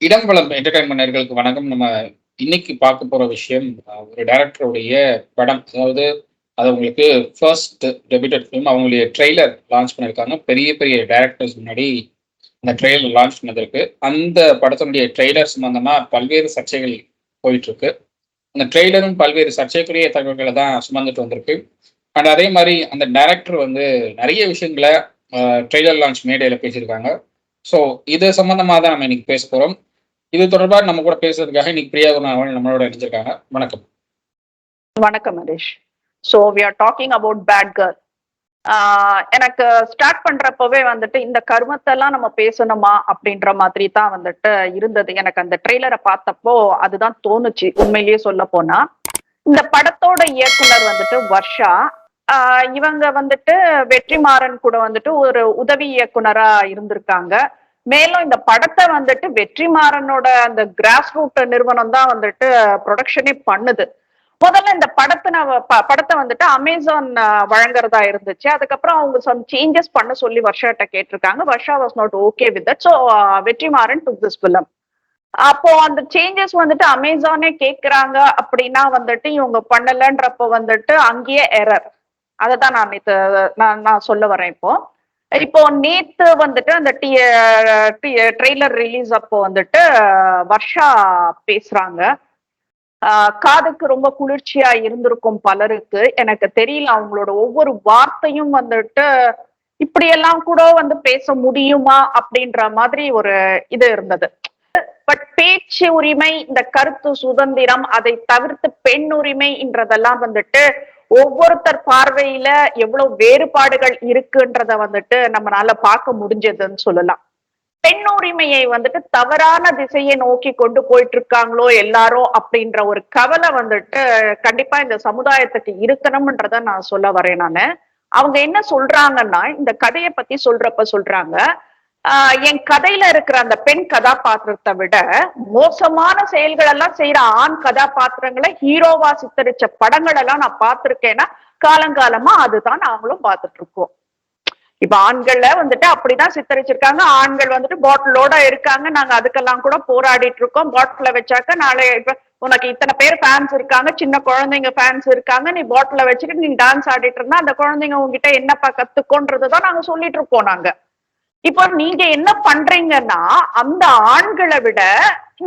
இடம்பலம் entertainment வணக்கம். நம்ம இன்னைக்கு பார்க்க போற விஷயம் ஒரு டைரக்டருடைய படம். அதாவது அது உங்களுக்கு ஃபர்ஸ்ட் டெபியூட்டட் ஃபிலிம். அவங்களுடைய ட்ரெய்லர் லான்ச் பண்ணியிருக்காங்க. பெரிய பெரிய டைரக்டர்ஸ் முன்னாடி அந்த ட்ரெய்லர் லான்ச் பண்ணதற்கு அந்த படத்தினுடைய ட்ரெய்லர் சம்பந்தமா பல்வேறு சர்ச்சைகள் போயிட்டு இருக்கு. அந்த ட்ரெய்லரும் பல்வேறு சர்ச்சைக்குரிய தகவல்களை தான் சுமந்துட்டு வந்திருக்கு. அண்ட் அதே மாதிரி அந்த டைரக்டர் வந்து நிறைய விஷயங்களை ட்ரெய்லர் லான்ச் மேடையில் பேசியிருக்காங்க. ஸோ இது சம்பந்தமாக தான் நம்ம இன்னைக்கு பேச போகிறோம். இது தொடர்பாக நம்ம கூட பேசுறதுக்காக இன்னைக்கு பிரியா குணாவன் நம்மளோட இணைஞ்சிருக்காங்க. வணக்கம். வணக்கம் Harish. So we are talking about bad girl. எனக்கு ஸ்டார்ட் பண்றப்பவே வந்துட்டு இந்த கருமத்தெல்லாம் நம்ம பேசணுமா அப்படின்ற மாதிரி தான் வந்துட்டு இருந்தது. எனக்கு அந்த ட்ரெய்லரை பார்த்தப்போ அதுதான் தோணுச்சு. உண்மையிலேயே சொல்ல போனா இந்த படத்தோட இயக்குனர் வந்துட்டு வர்ஷா. இவங்க வந்துட்டு வெற்றிமாறன் கூட வந்துட்டு ஒரு உதவி இயக்குனரா இருந்திருக்காங்க. மேலும் இந்த படத்தை வந்துட்டு வெற்றிமாறனோட அந்த கிராஸ் ரூட் நிறுவனம் தான் வந்துட்டு ப்ரொடக்ஷனே பண்ணுது. முதல்ல இந்த படத்தை வந்துட்டு அமேசான் வழங்குறதா இருந்துச்சு. அதுக்கப்புறம் அவங்க சம் சேஞ்சஸ் பண்ண சொல்லி வர்ஷாட்ட கேட்டிருக்காங்க. Varsha was not okay with that. So Vetrimaaran took this film. அப்போ அந்த சேஞ்சஸ் வந்துட்டு அமேசானே கேட்கிறாங்க அப்படின்னா வந்துட்டு இவங்க பண்ணலன்றப்போ வந்துட்டு அங்கேயே எரர். அதை தான் நான் சொல்ல வரேன். இப்போ நேத்து வந்துட்டு அந்த ட்ரெய்லர் ரிலீஸ் அப்போ வந்துட்டு வர்ஷா பேசுறாங்க. காதுக்கு ரொம்ப குளிர்ச்சியா இருந்திருக்கும் பலருக்கு. எனக்கு தெரியல அவங்களோட ஒவ்வொரு வார்த்தையும் வந்துட்டு இப்படியெல்லாம் கூட வந்து பேச முடியுமா அப்படின்ற மாதிரி ஒரு இது இருந்தது. பட் பேச்சு உரிமை, இந்த கருத்து சுதந்திரம், அதை தவிர்த்து பெண் உரிமைன்றதெல்லாம் வந்துட்டு ஒவ்வொருத்தர் பார்வையில எவ்வளவு வேறுபாடுகள் இருக்குன்றத வந்துட்டு நம்மளால பார்க்க முடிஞ்சதுன்னு சொல்லலாம். பெண் உரிமையை வந்துட்டு தவறான திசையை நோக்கி கொண்டு போயிட்டு இருக்காங்களோ எல்லாரும் அப்படின்ற ஒரு கவலை வந்துட்டு கண்டிப்பா இந்த சமுதாயத்துக்கு இருக்கணும்ன்றத நான் சொல்ல வரேன். அவங்க என்ன சொல்றாங்கன்னா, இந்த கதையை பத்தி சொல்றாங்க, என் கதையில இருக்கிற அந்த பெண் கதாபாத்திரத்தை விட மோசமான செயல்கள் எல்லாம் செய்யற ஆண் கதாபாத்திரங்களை ஹீரோவா சித்தரிச்ச படங்கள் எல்லாம் நான் பார்த்திருக்கேன்னா காலங்காலமா அதுதான் நாங்களும் பார்த்துட்டு இருக்கோம். இப்ப ஆண்கள்ல வந்துட்டு அப்படிதான் சித்தரிச்சிருக்காங்க. ஆண்கள் வந்துட்டு பாட்டிலோட இருக்காங்க. நாங்க அதுக்கெல்லாம் கூட போராடிட்டு இருக்கோம். பாட்டில வச்சாக்க நாளை இப்ப உனக்கு இத்தனை பேர் ஃபேன்ஸ் இருக்காங்க, சின்ன குழந்தைங்க ஃபேன்ஸ் இருக்காங்க, நீ பாட்டில வச்சுட்டு நீ டான்ஸ் ஆடிட்டு இருந்தா அந்த குழந்தைங்க உங்ககிட்ட என்னப்பா கத்துக்கோன்றதுதான் நாங்க சொல்லிட்டு இருக்கோம். நாங்க இப்போ நீங்க என்ன பண்றீங்கன்னா, அந்த ஆண்களை விட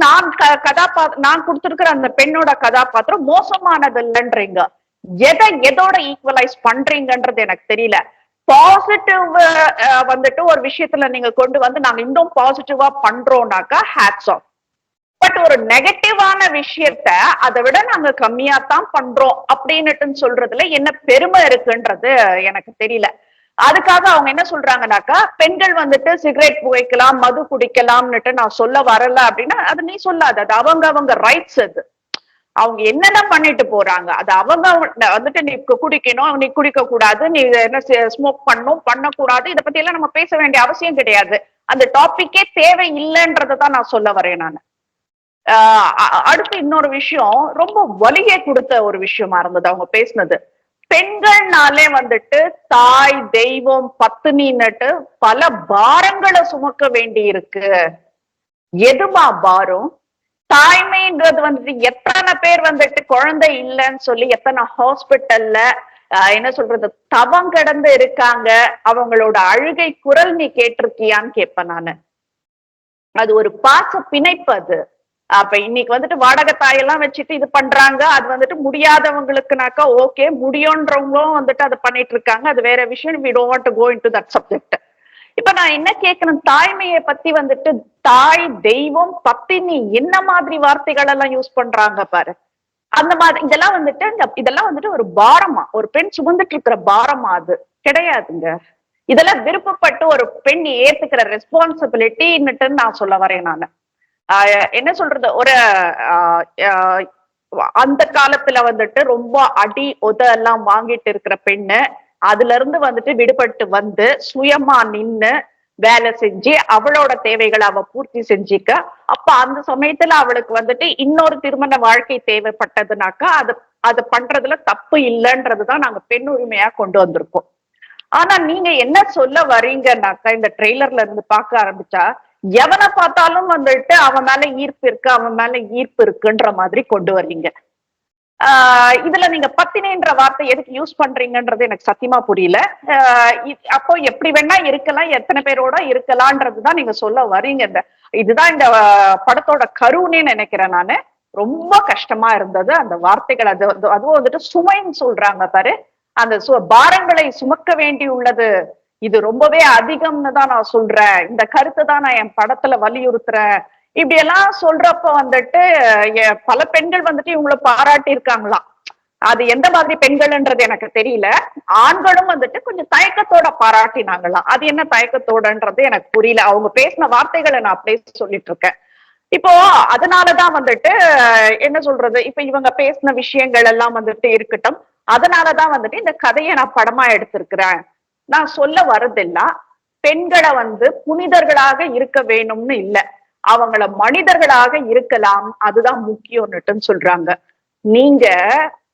நான் கொடுத்திருக்கிற அந்த பெண்ணோட கதாபாத்திரம் மோசமானது இல்லைன்றீங்க. எதோட ஈக்குவலைஸ் பண்றீங்கன்றது எனக்கு தெரியல. பாசிட்டிவ் வந்துட்டு ஒரு விஷயத்துல நீங்க கொண்டு வந்து நாங்க இன்னும் பாசிட்டிவா பண்றோம்னாக்கா ஹேட்ஸ் ஆஃப். பட் ஒரு நெகட்டிவான விஷயத்த அதை விட நாங்க கம்மியா தான் பண்றோம் அப்படின்னுட்டு சொல்றதுல என்ன பெருமை இருக்குன்றது எனக்கு தெரியல. அதுக்காக அவங்க என்ன சொல்றாங்கன்னாக்கா, பெண்கள் வந்துட்டு சிகரெட் புகைக்கலாம், மது குடிக்கலாம்னுட்டு நான் சொல்ல வரல அப்படின்னா அது நீ சொல்லாது. அது அவங்க ரைட்ஸ். அது அவங்க என்னென்ன பண்ணிட்டு போறாங்க. அது அவங்க வந்துட்டு நீ குடிக்கணும், நீ குடிக்க கூடாது, நீ என்ன ஸ்மோக் பண்ணக்கூடாது, இதை பத்தி எல்லாம் நம்ம பேச வேண்டிய அவசியம் கிடையாது. அந்த டாபிக்கே தேவை இல்லைன்றதான் நான் சொல்ல வரேன். நான் அடுத்து இன்னொரு விஷயம், ரொம்ப வலியை கொடுத்த ஒரு விஷயமா இருந்தது அவங்க பேசினது. பெண்கள்னாலே வந்துட்டு தாய், தெய்வம், பத்தினின்னுட்டு பல பாரங்களை சுமக்க வேண்டி இருக்கு. எதுமா பாரம்? தாய்மைன்றது வந்துட்டு எத்தனை பேர் வந்துட்டு குழந்தை இல்லைன்னு சொல்லி எத்தனை ஹாஸ்பிட்டல்ல என்ன சொல்றது தவம் கிடந்து இருக்காங்க. அவங்களோட அழுகை குரல் நீ கேட்டிருக்கியான்னு கேட்பேன் நானு. அது ஒரு பாச பிணைப்பு. அது அப்ப இன்னைக்கு வந்துட்டு வாடகை தாயெல்லாம் வச்சுட்டு இது பண்றாங்க. அது வந்துட்டு முடியாதவங்களுக்குனாக்கா ஓகே, முடியும்ன்றவங்களும் வந்துட்டு அதை பண்ணிட்டு இருக்காங்க. அது வேற விஷயம். we don't want to go into that subject. இப்ப நான் என்ன கேட்கணும், தாய்மையை பத்தி வந்துட்டு தாய், தெய்வம், பத்தினி என்ன மாதிரி வார்த்தைகள் எல்லாம் யூஸ் பண்றாங்க பாரு. அந்த மாதிரி இதெல்லாம் வந்துட்டு ஒரு பாரமா, ஒரு பெண் சுமந்துட்டு இருக்கிற பாரமா? அது கிடையாதுங்க. இதெல்லாம் விருப்பப்பட்டு ஒரு பெண் ஏத்துக்கிற ரெஸ்பான்சிபிலிட்டின்னுட்டு நான் சொல்ல வரேன். நான் என்ன சொல்றது, ஒரு அந்த காலத்துல வந்துட்டு ரொம்ப அடி உத எல்லாம் வாங்கிட்டு இருக்கிற பெண்ணு அதுல இருந்து வந்துட்டு விடுபட்டு வந்து சுயமா நின்னு வேலை செஞ்சு அவளோட தேவைகளை அவ பூர்த்தி செஞ்சிக்க. அப்ப அந்த சமயத்துல அவளுக்கு வந்துட்டு இன்னொரு திருமண வாழ்க்கை தேவைப்பட்டதுனாக்கா அது பண்றதுல தப்பு இல்லைன்றதுதான் நாங்க பெண் உரிமையா கொண்டு வந்திருக்கோம். ஆனா நீங்க என்ன சொல்ல வரீங்கன்னாக்கா, இந்த ட்ரெய்லர்ல இருந்து பார்க்க ஆரம்பிச்சா எவனை பார்த்தாலும் வந்துட்டு அவன் மேல ஈர்ப்பு இருக்கு, அவன் மேல ஈர்ப்பு இருக்குன்ற மாதிரி கொண்டு வர்றீங்க. இதுல நீங்க பத்தினின்ற வார்த்தை எதுக்கு யூஸ் பண்றீங்கன்றது எனக்கு சத்தியமா புரியல. அப்போ எப்படி வேணா இருக்கலாம், எத்தனை பேரோட இருக்கலாம்ன்றதுதான் நீங்க சொல்ல வரீங்க. இதுதான் இந்த படத்தோட கருன்னே நினைக்கிறேன் நானு. ரொம்ப கஷ்டமா இருந்தது அந்த வார்த்தைகள். அதுவும் வந்துட்டு சுமைன்னு சொல்றாங்க பாரு, அந்த பாரங்களை சுமக்க வேண்டி உள்ளது, இது ரொம்பவே அதிகம்னு தான் நான் சொல்றேன், இந்த கருத்தை தான் நான் என் படத்துல வலியுறுத்துறேன். இப்படி எல்லாம் சொல்றப்ப வந்துட்டு பல பெண்கள் வந்துட்டு இவங்களை பாராட்டி இருக்காங்களாம். அது எந்த மாதிரி பெண்கள்ன்றது எனக்கு தெரியல. ஆண்களும் வந்துட்டு கொஞ்சம் தயக்கத்தோட பாராட்டினாங்களாம். அது என்ன தயக்கத்தோடன்றது எனக்கு புரியல. அவங்க பேசின வார்த்தைகளை நான் அப்படியே சொல்லிட்டு இருக்கேன். இப்போ அதனாலதான் வந்துட்டு என்ன சொல்றது, இப்ப இவங்க பேசின விஷயங்கள் எல்லாம் வந்துட்டு இருக்கட்டும். அதனாலதான் வந்துட்டு இந்த கதையை நான் படமா எடுத்திருக்கிறேன். நான் சொல்ல வர்றதெல்லாம் பெண்களை வந்து புனிதர்களாக இருக்க வேணும்னு இல்ல, அவங்கள மனிதர்களாக இருக்கலாம், அதுதான் முக்கியம்னுட்டு சொல்றாங்க. நீங்க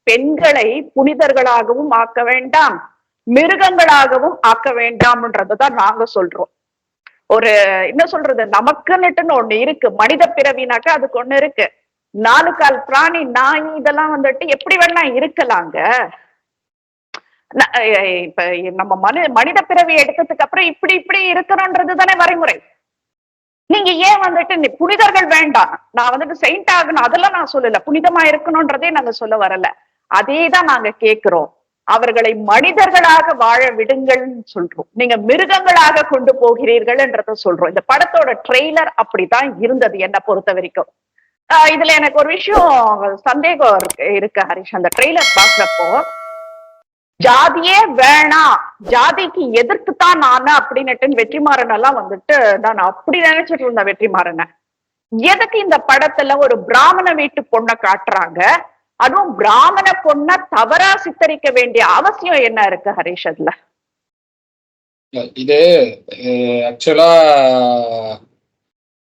பெண்களை புனிதர்களாகவும் ஆக்க வேண்டாம், மிருகங்களாகவும் ஆக்க வேண்டாம்ன்றதுதான் நாங்க சொல்றோம். ஒரு என்ன சொல்றது, நமக்குன்னுட்டுன்னு ஒண்ணு இருக்கு, மனித பிறவினாக்கா அதுக்கு ஒண்ணு இருக்கு. 4 கால் பிராணி, நாய், இதெல்லாம் வந்துட்டு எப்படி வேணா இருக்கலாங்க. இப்ப நம்ம மனித பிறவி எடுத்ததுக்கு அப்புறம் இப்படி இப்படி இருக்கணும்ன்றது தானே வரைமுறை. நீங்க ஏன் வந்துட்டு புனிதர்கள் வேண்டாம், நான் வந்துட்டு செயின்ட் ஆகணும் அதெல்லாம் நான் சொல்லல, புனிதமா இருக்கணும்ன்றதே நாங்க சொல்ல வரல. அதேதான் நாங்க கேட்கிறோம், அவர்களை மனிதர்களாக வாழ விடுங்கள்னு சொல்றோம். நீங்க மிருகங்களாக கொண்டு போகிறீர்கள்ன்றத சொல்றோம். இந்த படத்தோட ட்ரெய்லர் அப்படிதான் இருந்தது என்னை பொறுத்த வரைக்கும். இதுல எனக்கு ஒரு விஷயம் சந்தேகம் இருக்கு ஹரிஷ். அந்த ட்ரெய்லர் பாக்குறப்போ ஜாதியே வேணாம், ஜாதிக்கு எதிர்த்துதான் நானு அப்படின்னுட்டு வெற்றிமாறன் எல்லாம் வந்துட்டு நான் அப்படி நினைச்சிட்டு இருந்தேன். வெற்றிமாறனை எதுக்கு இந்த படத்துல ஒரு பிராமண வீட்டு பொண்ணை காட்டுறாங்க, அதுவும் பிராமண பொண்ணை தவறா சித்தரிக்க வேண்டிய அவசியம் என்ன இருக்கு ஹரிஷ் அதுல? இது ஆக்சுவலா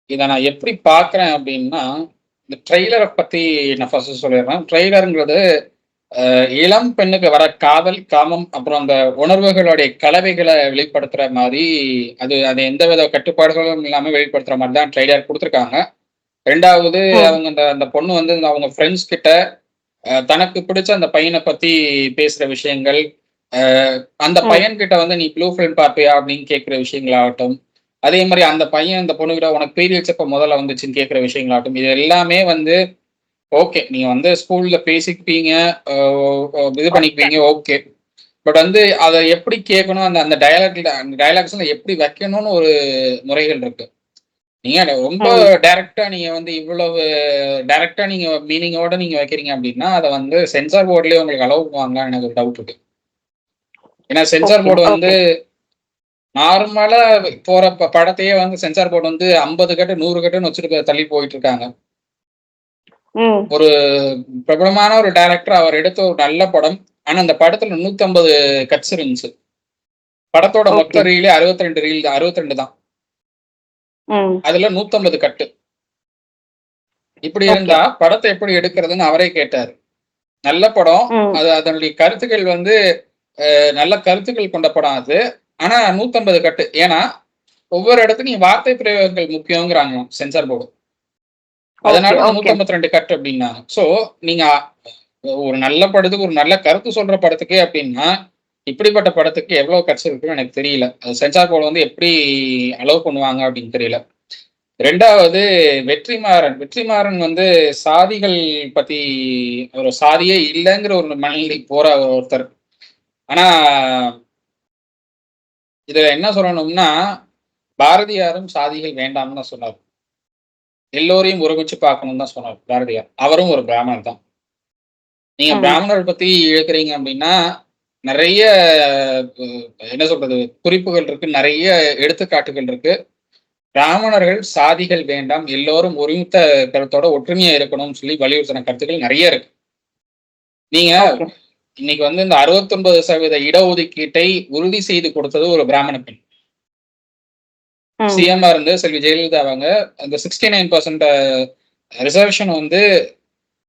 இதை நான் எப்படி பாக்குறேன் அப்படின்னா, இந்த ட்ரெய்லரை பத்தி நான் ஃபர்ஸ்ட் சொல்லிடுறேன். ட்ரெய்லருங்கிறது இளம் பெண்ணுக்கு வர காதல், காமம், அப்புறம் அந்த உணர்வுகளுடைய கலவைகளை வெளிப்படுத்துற மாதிரி, அது எந்த வித கட்டுப்பாடுகளும் இல்லாம வெளிப்படுத்துற மாதிரி தான் ட்ரெய்லர் கொடுத்துருக்காங்க. ரெண்டாவது, அவங்க அந்த பொண்ணு வந்து அவங்க ஃப்ரெண்ட்ஸ் கிட்ட தனக்கு பிடிச்ச அந்த பையனை பத்தி பேசுற விஷயங்கள், அந்த பையன் கிட்ட வந்து நீ ப்ளூ ஃபிலிம் பார்ப்பியா அப்படின்னு கேட்கிற விஷயங்களாகட்டும், அதே மாதிரி அந்த பையன் அந்த பொண்ணுகிட்ட உனக்கு பீரியட்ஸ் எப்ப முதல்ல வந்துச்சுன்னு கேட்கிற விஷயங்களாகட்டும், இது எல்லாமே வந்து ஓகே, நீங்க வந்து ஸ்கூல்ல பேசிப்பீங்க, இது பண்ணிக்குவீங்க, ஓகே. பட் வந்து அதை எப்படி கேட்கணும், அந்த டயலாக்ஸ்ல எப்படி வைக்கணும்னு ஒரு முறைகள் இருக்கு. நீங்க ரொம்ப டைரக்டா நீங்க வந்து இவ்வளவு டைரக்டா நீங்க மீனிங்கோட நீங்க வைக்கிறீங்க அப்படின்னா, அதை வந்து சென்சார் போர்ட்லயே உங்களுக்கு அலோவ் பண்ணுவாங்கன்னு எனக்கு ஒரு டவுட் இருக்கு. ஏன்னா சென்சார் போர்டு வந்து நார்மலா போற படத்தையே வந்து சென்சார் போர்டு வந்து 50 கட்டு 100 கட்டுன்னு வச்சுட்டு தள்ளி போயிட்டு இருக்காங்க. ஒரு பிரபலமான ஒரு டைரக்டர் அவர் எடுத்த ஒரு நல்ல படம், ஆனா அந்த படத்துல 150 கட்ஸ் இருந்துச்சு. படத்தோட மொத்த ரீலே 62 தான், அதுல 150 கட்டு. இப்படி இருந்தா படத்தை எப்படி எடுக்கிறதுன்னு அவரே கேட்டாரு. நல்ல படம், அது அதனுடைய கருத்துக்கள் வந்து நல்ல கருத்துக்கள் கொண்ட படம் அது, ஆனா 150 கட்டு. ஏன்னா ஒவ்வொரு இடத்துக்கும் வார்த்தை பிரயோகங்கள் முக்கியங்கிறாங்க சென்சார் போர்டு, அதனால 152 கட் அப்படின்னாங்க. சோ நீங்க ஒரு நல்ல படத்துக்கு, ஒரு நல்ல கருத்து சொல்ற படத்துக்கு அப்படின்னா, இப்படிப்பட்ட படத்துக்கு எவ்வளவு கட்ஸ் இருக்குன்னு எனக்கு தெரியல. சென்சார் போர்டு வந்து எப்படி அலோவ் பண்ணுவாங்க அப்படின்னு தெரியல. ரெண்டாவது, வெற்றிமாறன் வந்து சாதிகள் பத்தி, ஒரு சாதியே இல்லைங்கிற ஒரு மனநிலைக்கு போற ஒருத்தர். ஆனா இதுல என்ன சொல்லணும்னா, பாரதியாரும் சாதிகள் வேண்டாம்னு தான் சொன்னார், எல்லோரையும் ஒருமிச்சு பார்க்கணும்னு தான் சொன்னார் பாரதியார். அவரும் ஒரு பிராமணர் தான். நீங்க பிராமணர் பத்தி எழுக்கிறீங்க அப்படின்னா நிறைய என்ன சொல்றது குறிப்புகள் இருக்கு, நிறைய எடுத்துக்காட்டுகள் இருக்கு. பிராமணர்கள் சாதிகள் வேண்டாம், எல்லோரும் ஒருமித்த கருத்தோட ஒற்றுமையா இருக்கணும்னு சொல்லி வலியுறுத்தின கருத்துக்கள் நிறைய இருக்கு. நீங்க இன்னைக்கு வந்து இந்த 69% இடஒதுக்கீட்டை உறுதி செய்து கொடுத்தது ஒரு பிராமண பெண். சிஎம்ஆ இருந்து செல்வி ஜெயலலிதா அவங்க அந்த 69% ரிசர்வேஷன் வந்து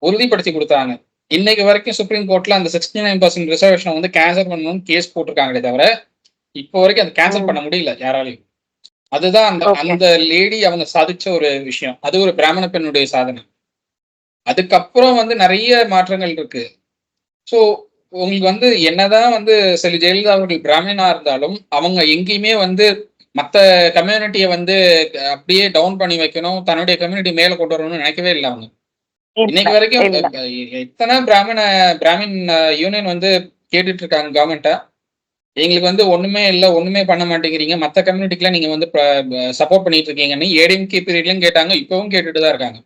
உறுதிப்படுத்தி கொடுத்தாங்க. இன்னைக்கு வரைக்கும் சுப்ரீம் கோர்ட்ல அந்த 69% ரிசர்வேஷன் வந்து கேன்சல் பண்ணணும்னு கேஸ் போட்டிருக்காங்களே தவிர இப்போ வரைக்கும் அதை கேன்சல் பண்ண முடியல யாராலையும். அதுதான் அந்த ஓகே. அந்த லேடி அவங்க சாதிச்ச ஒரு விஷயம். அது ஒரு பிராமண பெண்ணுடைய சாதனை. அதுக்கப்புறம் வந்து நிறைய மாற்றங்கள் இருக்கு. ஸோ உங்களுக்கு வந்து என்னதான் வந்து செல்வி ஜெயலலிதா அவர்கள் பிராமினா இருந்தாலும், அவங்க எங்கேயுமே வந்து மத்த கம்யூனிட்டிய வந்து அப்படியே டவுன் பண்ணி வைக்கணும், தன்னுடைய கம்யூனிட்டி மேல கொண்டு வரணும்னு நினைக்கவே இல்ல அவங்க. இல்ல, இன்னைக்கு வரைக்கும் இல்ல. எத்தனை பிராமின் யூனியன் வந்து கேட்டுட்டு இருக்காங்க கவர்மெண்ட்ட. எங்களுக்கு வந்து ஒண்ணுமே இல்ல, ஒண்ணுமே பண்ண மாட்டேங்கிறீங்க. மத்த கம்யூனிட்டிக்குலாம் நீங்க வந்து சப்போர்ட் பண்ணிட்டு இருக்கீங்கன்னு ஏடிஎம்கே பீரியட்லயும் கேட்டாங்க. இப்பவும் கேட்டுட்டு தான் இருக்காங்க.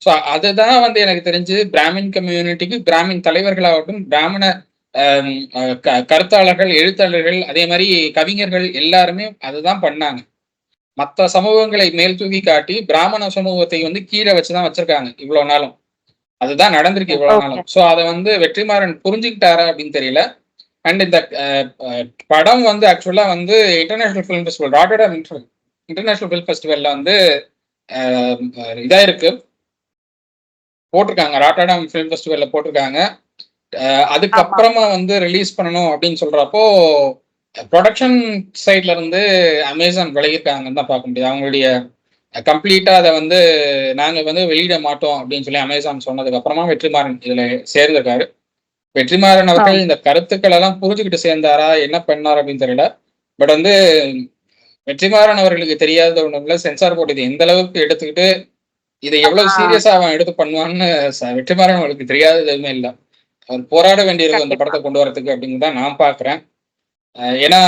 ஸோ அதுதான் வந்து எனக்கு தெரிஞ்சு பிராமின் கம்யூனிட்டிக்கு பிராமின் தலைவர்களாகட்டும், பிராமண கருத்தாளர்கள், எழுத்தாளர்கள், அதே மாதிரி கவிஞர்கள் எல்லாருமே அதுதான் பண்ணாங்க. மற்ற சமூகங்களை மேல் தூக்கி காட்டி பிராமண சமூகத்தை வந்து கீழே வச்சுதான் வச்சிருக்காங்க இவ்வளவு நாளும். அதுதான் நடந்திருக்கு இவ்வளவு ஓகே. நாளும். ஸோ அதை வந்து வெற்றிமாறன் புரிஞ்சுக்கிட்டாரா அப்படின்னு தெரியல. அண்ட் இந்த படம் வந்து ஆக்சுவலா வந்து international film festival Rotterdam international film ஃபெஸ்டிவல்ல வந்து இதா இருக்கு, போட்டிருக்காங்க. ராட்டர்டாம் ஃபிலிம் ஃபெஸ்டிவல்ல போட்டிருக்காங்க. அதுக்கப்புறமா வந்து ரிலீஸ் பண்ணணும் அப்படின்னு சொல்றப்போ ப்ரொடக்ஷன் சைட்ல இருந்து அமேசான் விலகிருக்காங்கன்னு தான் பார்க்க முடியுது. அவங்களுடைய கம்ப்ளீட்டா அதை வந்து நாங்க வந்து வெளியிட மாட்டோம் அப்படின்னு சொல்லி அமேசான் சொன்னதுக்கு அப்புறமா வெற்றிமாறன் இதுல சேர்ந்திருக்காரு. வெற்றிமாறன் அவர்கள் இந்த கருத்துக்கள் எல்லாம் புரிஞ்சுக்கிட்டு சேர்ந்தாரா, என்ன பண்ணார் அப்படின்னு தெரியல. பட் வந்து வெற்றிமாறன் அவர்களுக்கு தெரியாத ஒண்ணு இல்லை, சென்சார் போர்டு இது எந்த அளவுக்கு எடுத்துக்கிட்டு இதை எவ்வளவு சீரியஸா அவன் எடுத்து பண்ணுவான்னு வெற்றிமாறன் அவர்களுக்கு தெரியாத எதுவுமே இல்லை. அவர் போராட வேண்டியிருக்கும் அந்த படத்தை கொண்டு வரதுக்கு அப்படின்னு தான் நான் பாக்குறேன். ஏன்னா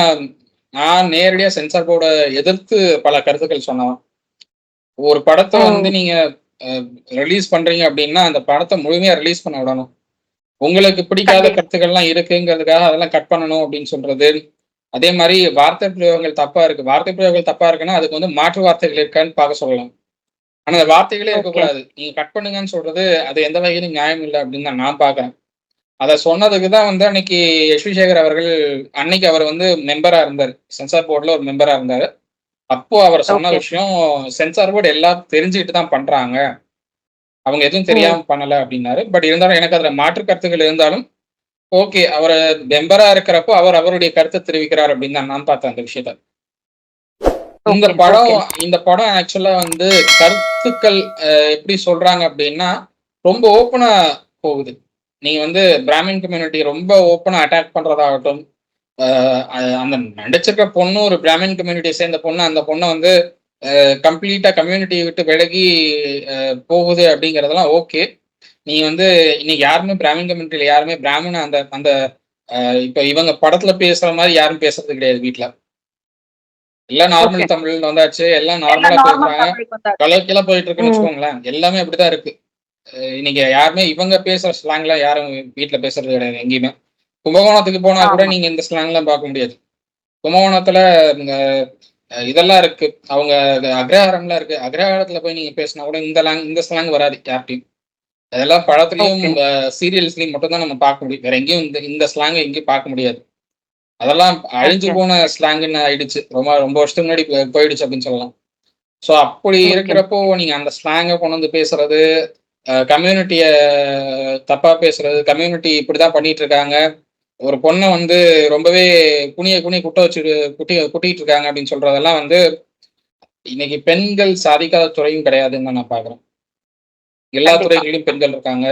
நான் நேரடியா சென்சார் போர்டை எதிர்த்து பல கருத்துக்கள் சொன்னவன். ஒரு படத்தை வந்து நீங்க ரிலீஸ் பண்றீங்க அப்படின்னா அந்த படத்தை முழுமையா ரிலீஸ் பண்ண விடணும். உங்களுக்கு பிடிக்காத கருத்துக்கள்லாம் இருக்குங்கிறதுக்காக அதெல்லாம் கட் பண்ணணும் அப்படின்னு சொல்றது. அதே மாதிரி வார்த்தை பிரயோகங்கள் தப்பா இருக்கு. வார்த்தை பிரயோகங்கள் தப்பா இருக்குன்னா அதுக்கு வந்து மாற்று வார்த்தைகள் இருக்கான்னு பார்க்க சொல்லலாம். ஆனா அந்த வார்த்தைகளே இருக்கக்கூடாது. நீங்க கட் பண்ணுங்கன்னு சொல்றது அது எந்த வகையிலும் நியாயம் இல்லை அப்படின்னு தான் நான் பாக்குறேன். அதை சொன்னதுக்கு தான் வந்து அன்னைக்கு எஸ்வி சேகர் அவர்கள் அன்னைக்கு அவர் வந்து மெம்பரா இருந்தார், சென்சார் போர்டுல ஒரு மெம்பரா இருந்தாரு. அப்போ அவர் சொன்ன விஷயம் சென்சார் போர்டு எல்லாம் தெரிஞ்சுக்கிட்டு தான் பண்றாங்க, அவங்க எதுவும் தெரியாம பண்ணல அப்படின்னாரு. பட் இருந்தாலும் எனக்கு அதுல மாற்று கருத்துக்கள் இருந்தாலும் ஓகே, அவர் மெம்பரா இருக்கிறப்போ அவர் அவருடைய கருத்தை தெரிவிக்கிறார் அப்படின்னு தான் நான் பார்த்தேன் அந்த விஷயத்த. இந்த படம் ஆக்சுவலா வந்து கருத்துக்கள் எப்படி சொல்றாங்க அப்படின்னா ரொம்ப ஓப்பனா போகுது. நீங்க வந்து பிராமின் கம்யூனிட்டி ரொம்ப ஓப்பனா அட்டாக் பண்றதாகட்டும், அந்த நடிச்சிருக்க பொண்ணு ஒரு பிராமின் கம்யூனிட்டியை சேர்ந்த பொண்ணு, அந்த பொண்ணை வந்து கம்ப்ளீட்டா கம்யூனிட்டியை விட்டு விலகி போகுது அப்படிங்கிறதெல்லாம் ஓகே. நீ வந்து இன்னைக்கு யாருமே பிராமின் கம்யூனிட்டியில யாருமே பிராமண அந்த அந்த இப்ப இவங்க படத்துல பேசுற மாதிரி யாரும் பேசுறது கிடையாது வீட்டுல. எல்லாம் நார்மல் தமிழ் வந்தாச்சு, எல்லாம் நார்மலா பேசுறாங்க. கலக்கெல்லாம் போயிட்டு இருக்குன்னு வச்சுக்கோங்களேன். எல்லாமே அப்படிதான் இருக்கு. இன்னைக்கு யாருமே இவங்க பேசுற ஸ்லாங்ல யாரும் வீட்டுல பேசுறது கிடையாது எங்கேயுமே. கும்பகோணத்துக்கு போனா கூட நீங்க இந்த ஸ்லாங்லாம் பார்க்க முடியாது. கும்பகோணத்துல இதெல்லாம் இருக்கு, அவங்க அக்ரஹாரம்லாம் இருக்கு. அக்ரஹாரத்துல போய் நீங்க பேசினா கூட இந்த ஸ்லாங் வராது யார்ட்டையும். அதெல்லாம் படத்துலயும் சீரியல்ஸ்லயும் மட்டும் தான் நம்ம பார்க்க முடியும். வேற எங்கேயும் இந்த ஸ்லாங் எங்கேயும் பார்க்க முடியாது. அதெல்லாம் அழிஞ்சு போன ஸ்லாங்குன்னு ஆயிடுச்சு. ரொம்ப ரொம்ப வருஷத்துக்கு முன்னாடி போயிடுச்சு அப்படின்னு சொல்லலாம். ஸோ அப்படி இருக்கிறப்போ நீங்க அந்த ஸ்லாங்கை கொண்டு வந்து பேசுறது, கம்யூனிட்டிய தப்பா பேசுறது, கம்யூனிட்டி இப்படிதான் பண்ணிட்டு இருக்காங்க, ஒரு பொண்ணை வந்து ரொம்பவே குனிய குட்ட வச்சு குட்டிட்டு இருக்காங்க அப்படின்னு சொல்றதெல்லாம் வந்து இன்னைக்கு பெண்கள் சாதிக்காத துறையும் கிடையாதுன்னு தான் நான் பாக்குறேன். எல்லா துறைகளிலும் பெண்கள் இருக்காங்க.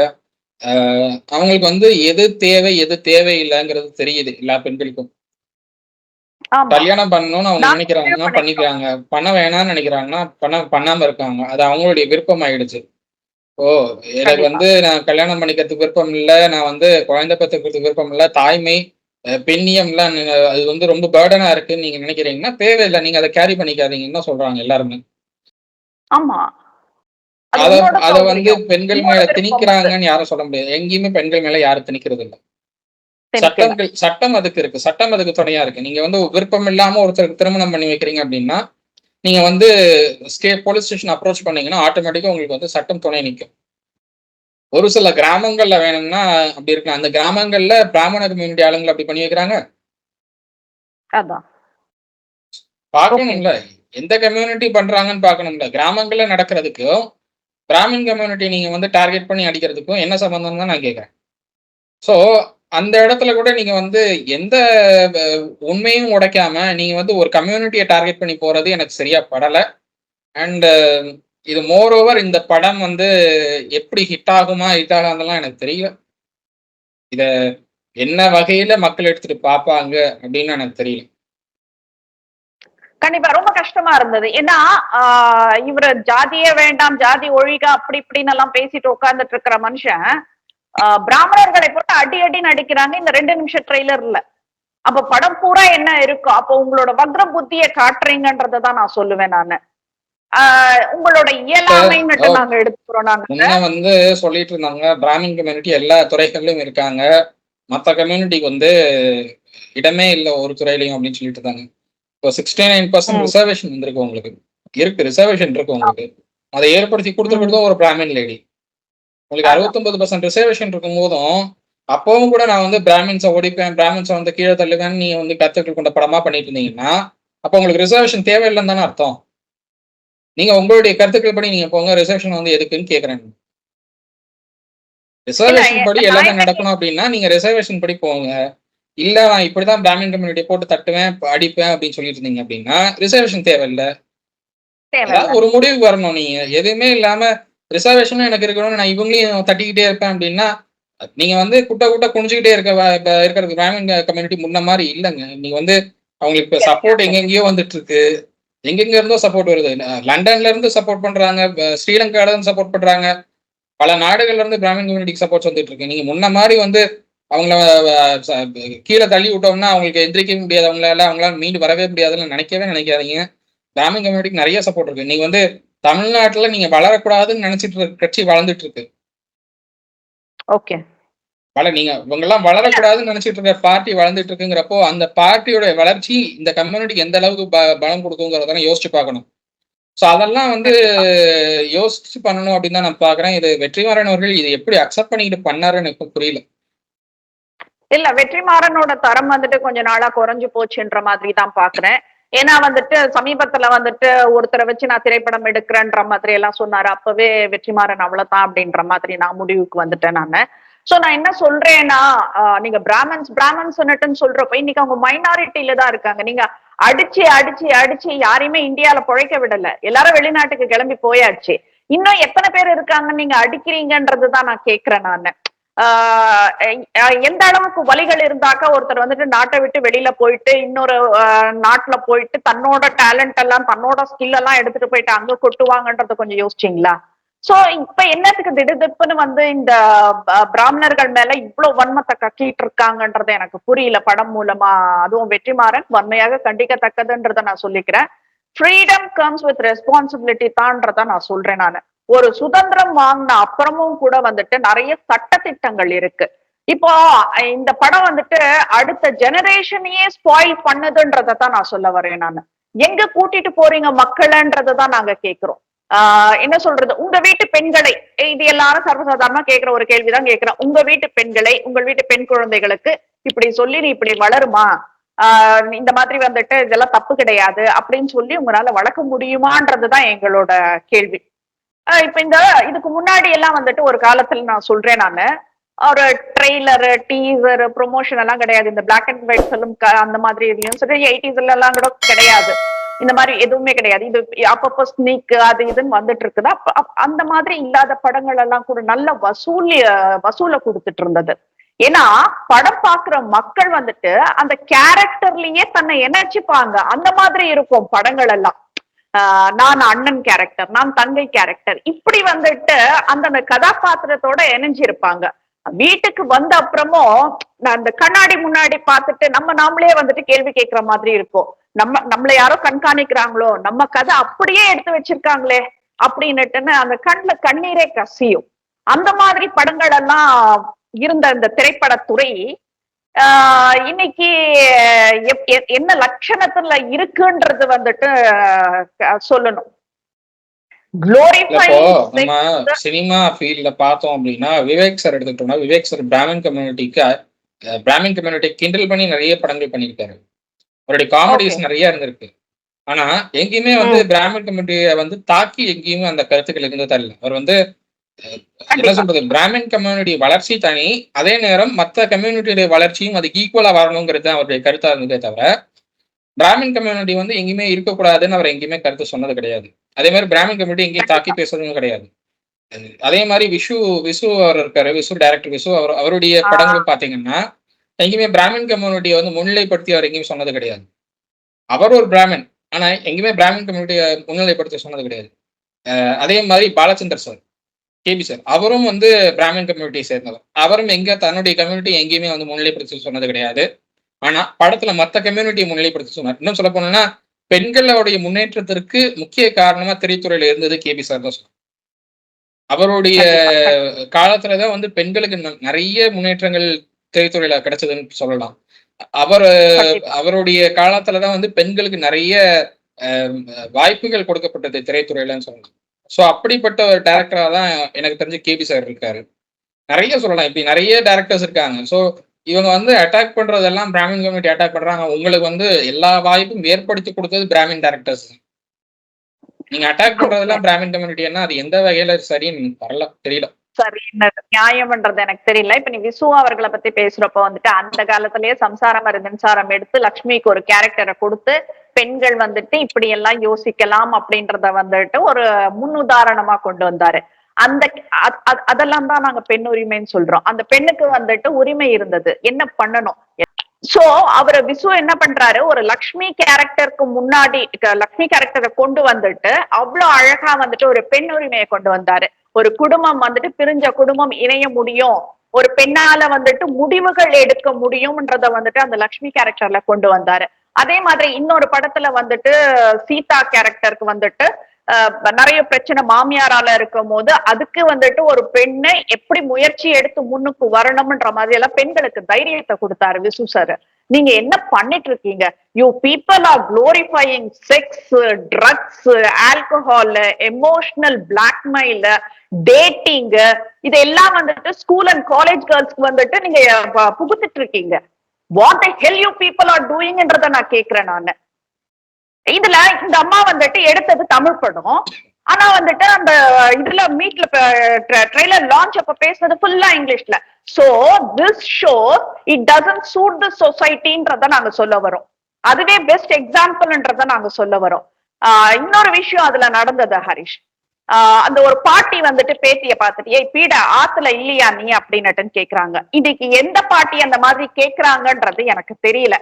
அவங்களுக்கு வந்து எது தேவை எது தேவையில்லைங்கிறது தெரியுது எல்லா பெண்களுக்கும். கல்யாணம் பண்ணணும்னு அவங்க நினைக்கிறாங்கன்னா பண்ணிக்கிறாங்க, பண்ண வேணாம்னு நினைக்கிறாங்கன்னா பண்ணாம இருக்காங்க. அது அவங்களுடைய விருப்பம் ஆயிடுச்சு. எனக்கு வந்து நான் கல்யாணம் பண்ணிக்கிறதுக்கு விருப்பம் இல்லை, நான் வந்து குழந்தை பெற்றுக்கிறதுக்கு விருப்பம் இல்லை, தாய்மை பெண்ணியம்லாம் அது வந்து ரொம்ப பேர்டனா இருக்குன்னு நீங்க நினைக்கிறீங்கன்னா தேவையில்லை, நீங்க அதை கேரி பண்ணிக்காதீங்கன்னு சொல்றாங்க எல்லாருமே. ஆமா, அத வந்து பெண்கள் மேல திணிக்கிறாங்கன்னு யாரும் சொல்ல முடியாது. எங்கேயுமே பெண்கள் மேல யாரும் திணிக்கிறது இல்லை. சட்டம் அதுக்கு இருக்கு, சட்டம் அதுக்கு துணையா இருக்கு. நீங்க வந்து விருப்பம் இல்லாம ஒருத்தருக்கு திருமணம் பண்ணி வைக்கிறீங்க அப்படின்னா நீங்க வந்து போலீஸ் ஸ்டேஷன் அப்ரோச் பண்ணீங்கன்னா ஆட்டோமேட்டிக்கா உங்களுக்கு வந்து சட்டம் துணை நிற்கும். ஒரு சில கிராமங்கள்ல வேணும்னா அப்படி இருக்கு. அந்த கிராமங்கள்ல பிராமண கம்யூனிட்டி ஆளுங்களை அப்படி பண்ணி வைக்கிறாங்க. பார்க்கணும்ல, எந்த கம்யூனிட்டி பண்றாங்கன்னு பார்க்கணும்ல. கிராமங்கள்ல நடக்கிறதுக்கும் பிராமின் கம்யூனிட்டி நீங்க வந்து டார்கெட் பண்ணி அடிக்கிறதுக்கும் என்ன சம்பந்தம் தான் நான் கேட்கிறேன். ஸோ அந்த இடத்துல கூட நீங்க வந்து எந்த உண்மையும் உடைக்காம நீங்க வந்து ஒரு கம்யூனிட்டியை டார்கெட் பண்ணி போறது எனக்கு சரியா படல. அண்ட் இது மோர் ஓவர் இந்த படம் வந்து எப்படி ஹிட் ஆகுமா ஹிட் ஆகாதெல்லாம் எனக்கு தெரியல. இத என்ன வகையில மக்கள் எடுத்துட்டு பார்ப்பாங்க அப்படின்னு எனக்கு தெரியல. கண்டிப்பா ரொம்ப கஷ்டமா இருந்தது. ஏன்னா இவரு ஜாதியே வேண்டாம், ஜாதி ஒழிக அப்படி இப்படின்னு எல்லாம் பேசிட்டு உட்கார்ந்துட்டு இருக்கிற மனுஷன் பிராமணர்களை போட்டு அடி அடின்னு அடிக்கிறாங்க இந்த 2 நிமிஷம் ட்ரெய்லர்ல. அப்ப படம் பூரா என்ன இருக்கும்? அப்ப உங்களோட வக்ர புத்திய காட்டுறீங்கன்றதை தான் நான் சொல்லுவேன் நானு. உங்களோட இயலாமைன்னு நாங்க எடுத்துக்கிறோம். நாங்க முன்ன வந்து சொல்லிட்டு இருந்தாங்க பிராமின் கம்யூனிட்டி எல்லா துறைகளிலும் இருக்காங்க, மற்ற கம்யூனிட்டிக்கு வந்து இடமே இல்லை ஒரு துறையிலையும் அப்படின்னு சொல்லிட்டு இருந்தாங்க. இப்போ 69% ரிசர்வேஷன் வந்திருக்கு உங்களுக்கு. இருக்கு, ரிசர்வேஷன் இருக்கு உங்களுக்கு. அதை ஏற்படுத்தி கொடுத்துருக்கிறதும் ஒரு பிராமின் லேடி. உங்களுக்கு 69% ரிசர்வேஷன் இருக்கும் போதும் அப்பவும் கூட நான் வந்து பிராமின்ஸை ஓடிப்பேன், பிராமின்ஸை வந்து கீழே தள்ளுவேன் நீங்க வந்து கருத்துக்கள் கொண்ட படமா பண்ணிட்டு இருந்தீங்கன்னா அப்போ உங்களுக்கு ரிசர்வேஷன் தேவையில்லைன்னு தானே அர்த்தம். நீங்க உங்களுடைய கருத்துக்கள் படி நீங்க போங்க, ரிசர்வேஷன் வந்து எதுக்குன்னு கேக்குறேன். ரிசர்வேஷன் படி எல்லாமே நடக்கணும் அப்படின்னா நீங்க ரிசர்வேஷன் படி போங்க. இல்ல நான் இப்படிதான் பிராமின் கம்யூனிட்டியை போட்டு தட்டுவேன் அடிப்பேன் அப்படின்னு சொல்லிட்டு இருந்தீங்க அப்படின்னா ரிசர்வேஷன் தேவையில்லை. ஏதாவது ஒரு முடிவுக்கு வரணும். நீங்க எதுவுமே இல்லாம ரிசர்வேஷனும் எனக்கு இருக்கணும்னு நான் இவங்களையும் தட்டிக்கிட்டே இருப்பேன் அப்படின்னா நீங்க வந்து குட்ட குனிஞ்சுக்கிட்டே இருக்கிறது பிராமின் கம்யூனிட்டி முன்ன மாதிரி இல்லைங்க. நீங்க வந்து அவங்களுக்கு இப்ப சப்போர்ட் எங்கெங்கயோ வந்துட்டு இருக்கு, எங்கெங்க இருந்தோ சப்போர்ட் வருது. லண்டன்ல இருந்து சப்போர்ட் பண்றாங்க, ஸ்ரீலங்கால இருந்து சப்போர்ட் பண்றாங்க, பல நாடுகள்ல இருந்து பிராமின் கம்யூனிட்டிக்கு சப்போர்ட் வந்துட்டு இருக்கு. நீங்க முன்ன மாதிரி வந்து அவங்கள கீழே தள்ளி விட்டோம்னா அவங்களுக்கு எந்திரிக்கவே முடியாது, அவங்களால மீண்டு வரவே முடியாதுன்னு நினைக்காதீங்க. பிராமின் கம்யூனிட்டிக்கு நிறைய சப்போர்ட் இருக்கு. நீங்க வந்து தமிழ்நாட்டுல நீங்க வளரக்கூடாதுன்னு நினைச்சிட்டு இருக்க கட்சி வளர்ந்துட்டு இருக்கு. ஓகே, நீங்க இவங்கெல்லாம் வளரக்கூடாதுன்னு நினைச்சிட்டு இருக்க பார்ட்டி வளர்ந்துட்டு இருக்குங்கிறப்போ அந்த பார்ட்டியோட வளர்ச்சி இந்த கம்யூனிட்டிக்கு எந்த அளவுக்கு பலம் கொடுக்குங்கிறத யோசிச்சு பார்க்கணும். ஸோ அதெல்லாம் வந்து யோசிச்சு பண்ணணும் அப்படின்னு தான் நான் பாக்குறேன். இது வெற்றிமாறன் அவர்கள் இது எப்படி அக்செப்ட் பண்ணிக்கிட்டு பண்ணாருன்னு எனக்கு புரியல. இல்ல, வெற்றிமாறனோட தரம் வந்துட்டு கொஞ்ச நாளா குறைஞ்சு போச்சுன்ற மாதிரி தான் பாக்குறேன். ஏன்னா வந்துட்டு சமீபத்துல வந்துட்டு ஒருத்தரை வச்சு நான் திரைப்படம் எடுக்கிறேன்ற மாதிரி எல்லாம் சொன்னாரு. அப்பவே வெற்றிமாறன் அவ்வளவுதான் அப்படின்ற மாதிரி நான் முடிவுக்கு வந்துட்டேன் நானு. சோ நான் என்ன சொல்றேன்னா, நீங்க பிராமன்ஸ் சொல்றப்ப இன்னைக்கு அவங்க மைனாரிட்டியில தான் இருக்காங்க. நீங்க அடிச்சு அடிச்சு அடிச்சு யாரையுமே இந்தியால பிழைக்க விடல, எல்லாரும் வெளிநாட்டுக்கு கிளம்பி போயாச்சு. இன்னும் எத்தனை பேர் இருக்காங்கன்னு நீங்க அடிக்கிறீங்கன்றதுதான் நான் கேக்குறேன் நானு. எந்த அளவுக்கு வலிகள் இருந்தாக்கா ஒருத்தர் வந்துட்டு நாட்டை விட்டு வெளியில போயிட்டு இன்னொரு நாட்டுல போயிட்டு தன்னோட டேலண்ட் எல்லாம் தன்னோட ஸ்கில் எல்லாம் எடுத்துட்டு போயிட்டு அங்க கொட்டுவாங்கன்றத கொஞ்சம் யோசிச்சிங்களா? சோ இப்ப என்னத்துக்கு திடுதிப்புன்னு வந்து இந்த பிராமணர்கள் மேல இவ்வளவு வன்மத்தை கக்கிட்டு இருக்காங்கன்றத எனக்கு புரியல படம் மூலமா. அதுவும் வெற்றிமாறன் வன்மையாக கண்டிக்கத்தக்கதுன்றத நான் சொல்லிக்கிறேன். ஃப்ரீடம் கம்ஸ் வித் ரெஸ்பான்சிபிலிட்டி தான்றத நான் சொல்றேன் நானு. ஒரு சுதந்திரம் வாங்கின அப்புறமும் கூட வந்துட்டு நிறைய சட்டத்திட்டங்கள் இருக்கு. இப்போ இந்த படம் வந்துட்டு அடுத்த ஜெனரேஷனையே ஸ்பாயில் பண்ணுதுன்றதான் நான் சொல்ல வரேன் நானு. எங்க கூட்டிட்டு போறீங்க மக்கள்ன்றதான் நாங்க கேக்குறோம். என்ன சொல்றது, உங்க வீட்டு பெண்களை, இது எல்லாரும் சர்வசாதாரணமா கேட்கிற ஒரு கேள்விதான் கேட்கிறேன். உங்க வீட்டு பெண்களை, உங்கள் வீட்டு பெண் குழந்தைகளுக்கு இப்படி சொல்லி நீ இப்படி வளருமா, இந்த மாதிரி வந்துட்டு இதெல்லாம் தப்பு கிடையாது அப்படின்னு சொல்லி உங்களால வளர்க்க முடியுமான்றதுதான் எங்களோட கேள்வி. இப்ப இதுக்கு முன்னாடி எல்லாம் வந்துட்டு ஒரு காலத்துல நான் சொல்றேன் நானு, ஒரு ட்ரெய்லர் டீசர் ப்ரொமோஷன் எல்லாம் கிடையாது. இந்த பிளாக் அண்ட் ஒயிட் ஃபிலிம் அந்த மாதிரி எதுவும் சரி 80s எல்லாம் கூட கிடையாது. இந்த மாதிரி எதுவுமே கிடையாது. இது அப்பப்போ ஸ்னீக் அது இதுன்னு வந்துட்டு இருக்குதா. அந்த மாதிரி இல்லாத படங்கள் எல்லாம் கூட நல்ல வசூல கொடுத்துட்டு இருந்தது. ஏன்னா படம் பாக்குற மக்கள் வந்துட்டு அந்த கேரக்டர்லயே தன்னை இணைச்சுப்பாங்க. அந்த மாதிரி இருக்கும் படங்கள் எல்லாம். நான் அண்ணன் கேரக்டர், நான் தங்கை கேரக்டர், இப்படி வந்துட்டு அந்த கதாபாத்திரத்தோட இணைஞ்சிருப்பாங்க. வீட்டுக்கு வந்த அப்புறமும் அந்த கண்ணாடி முன்னாடி பார்த்துட்டு நாமளே வந்துட்டு கேள்வி கேட்கிற மாதிரி இருக்கும். நம்மள யாரோ கண்காணிக்கிறாங்களோ, நம்ம கதை அப்படியே எடுத்து வச்சிருக்காங்களே அப்படின்னுட்டுன்னு அந்த கண்ணுல கண்ணீரே கசியும். அந்த மாதிரி படங்கள் எல்லாம் இருந்த இந்த திரைப்படத்துறை இன்னைக்கு என்ன லட்சணத்துல இருக்குன்றது வந்துட்டு சொல்லணும். நம்ம சினிமா ஃபீல்ட்ல பார்த்தோம் அப்படின்னா விவேக் சார் எடுத்துக்கிட்டோம்னா, விவேக் சார் பிராமின் கம்யூனிட்டி கிண்டல் பண்ணி நிறைய படங்கள் பண்ணியிருக்காரு. அவருடைய காமெடிஸ் நிறைய இருந்திருக்கு. ஆனா எங்கேயுமே வந்து பிராமின் கம்யூனிட்டியை வந்து தாக்கி எங்கேயுமே அந்த கருத்துக்கள் இருந்ததா இல்லை. அவர் வந்து என்ன சொல்றது, பிராமின் கம்யூனிட்டி வளர்ச்சி தனி, அதே நேரம் மற்ற கம்யூனிட்டியுடைய வளர்ச்சியும் அதுக்கு ஈக்குவலா வரணுங்கிறது தான் அவருடைய கருத்தா இருந்ததே தவிர, பிராமின் கம்யூனிட்டி வந்து எங்கேயுமே இருக்கக்கூடாதுன்னு அவர் எங்கேயுமே கருத்து சொன்னது கிடையாது. அதே மாதிரி பிராமின் கம்யூனிட்டி எங்கேயும் தாக்கி பேசுறதும் கிடையாது. அதே மாதிரி விசு விசு அவர் இருக்காரு, விசு டைரக்டர் விசு, அவருடைய படங்களும் பாத்தீங்கன்னா எங்கேயுமே பிராமின் கம்யூனிட்டியை வந்து முன்னிலைப்படுத்தி அவர் எங்கேயும் சொன்னது கிடையாது. அவர் ஒரு பிராமின், ஆனா எங்கேயுமே பிராமின் கம்யூனிட்டியை முன்னிலைப்படுத்தி சொன்னது கிடையாது. அதே மாதிரி பாலச்சந்தர் சார், கேபி சார், அவரும் வந்து பிராமின் கம்யூனிட்டியை சேர்ந்தவர். அவரும் தன்னுடைய கம்யூனிட்டி எங்கேயுமே வந்து முன்னிலைப்படுத்தி சொன்னது கிடையாது. ஆனா படத்துல மத்த கம்யூனிட்டியை முன்னிலைப்படுத்தி சொன்னார். இன்னும் சொல்ல போனோம்னா பெண்களுடைய முன்னேற்றத்திற்கு முக்கிய காரணமா திரைத்துறையில இருந்தது கேபி சார் தான் சொன்னார். அவருடைய காலத்துலதான் வந்து பெண்களுக்கு நிறைய முன்னேற்றங்கள் திரைத்துறையில கிடைச்சதுன்னு சொல்லலாம். அவருடைய காலத்துலதான் வந்து பெண்களுக்கு நிறைய வாய்ப்புகள் கொடுக்கப்பட்டது திரைத்துறையிலன்னு சொல்லலாம். சோ அப்படிப்பட்ட ஒரு டைரக்டரா தான் எனக்கு தெரிஞ்சு கேபி சார் இருக்காரு. நிறைய சொல்லலாம், இப்படி நிறைய டைரக்டர்ஸ் இருக்காங்க. சோ இவங்க வந்து அட்டாக் பண்றதெல்லாம் பிராமின் கம்யூனிட்டி அட்டாக் பண்றாங்க. உங்களுக்கு வந்து எல்லா வாய்ப்பும் ஏற்படுத்தி கொடுத்தது பிராமின் டைரக்டர்ஸ். நீங்க அட்டாக் பண்றதெல்லாம் பிராமின் கம்யூனிட்டின்னா அது எந்த வகையில சரின்னு வரல, தெரியல. சரி, நியாயம்ன்றது எனக்கு தெரியல. இப்ப நீ விசு அவர்களை பத்தி பேசுறப்ப வந்துட்டு அந்த காலத்திலேயே சம்சாரம் மின்சாரம் எடுத்து லக்ஷ்மிக்கு ஒரு கேரக்டரை கொடுத்து பெண்கள் வந்துட்டு இப்படி எல்லாம் யோசிக்கலாம் அப்படின்றத வந்துட்டு ஒரு முன்னுதாரணமா கொண்டு வந்தாரு. அந்த அதெல்லாம் தான் நாங்க பெண் உரிமைன்னு சொல்றோம். அந்த பெண்ணுக்கு வந்துட்டு உரிமை இருந்தது, என்ன பண்ணணும். சோ அவரை விசு என்ன பண்றாரு, ஒரு லக்ஷ்மி கேரக்டருக்கு முன்னாடி லக்ஷ்மி கேரக்டரை கொண்டு வந்துட்டு அவ்வளவு அழகா வந்துட்டு ஒரு பெண் உரிமையை கொண்டு வந்தாரு. ஒரு குடும்பம் வந்துட்டு பிரிஞ்ச குடும்பம் இணைய முடியும், ஒரு பெண்ணால வந்துட்டு முடிவுகள் எடுக்க முடியும்ன்றத வந்துட்டு அந்த லக்ஷ்மி கேரக்டர்ல கொண்டு வந்தாரு. அதே மாதிரி இன்னொரு படத்துல வந்துட்டு சீதா கேரக்டருக்கு வந்துட்டு நிறைய பிரச்சனை மாமியாரால இருக்கும் போது அதுக்கு வந்துட்டு ஒரு பெண்ணை எப்படி முயற்சி எடுத்து முன்னுக்கு வரணும்ன்ற மாதிரி எல்லாம் பெண்களுக்கு தைரியத்தை கொடுத்தாரு விசு சார். நீங்க என்ன பண்ணிட்டு இருக்கீங்க? You people are glorifying sex, drugs, alcohol, emotional blackmail, dating, இதெல்லாம் வந்துட்டு ஸ்கூல் அண்ட் காலேஜ் கேர்ள்ஸ்க்கு வந்துட்டு நீங்க புகுத்திட்டு இருக்கீங்க. What the hell you people are டூயிங்ன்றத நான் கேக்குறேன் நானு. இதுல இந்த அம்மா வந்துட்டு எடுத்தது தமிழ் படம், ஆனா வந்துட்டு அந்த இதுல மீட்ல ட்ரெய்லர் லான்ச் அப்ப பேசுனது ஃபுல்லா இங்கிலீஷ்ல. So this show it doesn't suit the சொசைட்டின்றத நாங்க சொல்ல வரோம். அதுவே பெஸ்ட் எக்ஸாம்பிள்ன்றத நாங்க சொல்ல வரோம். இன்னொரு விஷயம் அதுல நடந்தது ஹரிஷ், அந்த ஒரு பாட்டி வந்துட்டு பேத்திய பார்த்துட்டு ஏய் பீட ஆத்துல இல்லையா நீ அப்படின்னுட்டுன்னு கேக்குறாங்க. இன்னைக்கு எந்த பாட்டி அந்த மாதிரி கேக்குறாங்கன்றது எனக்கு தெரியல.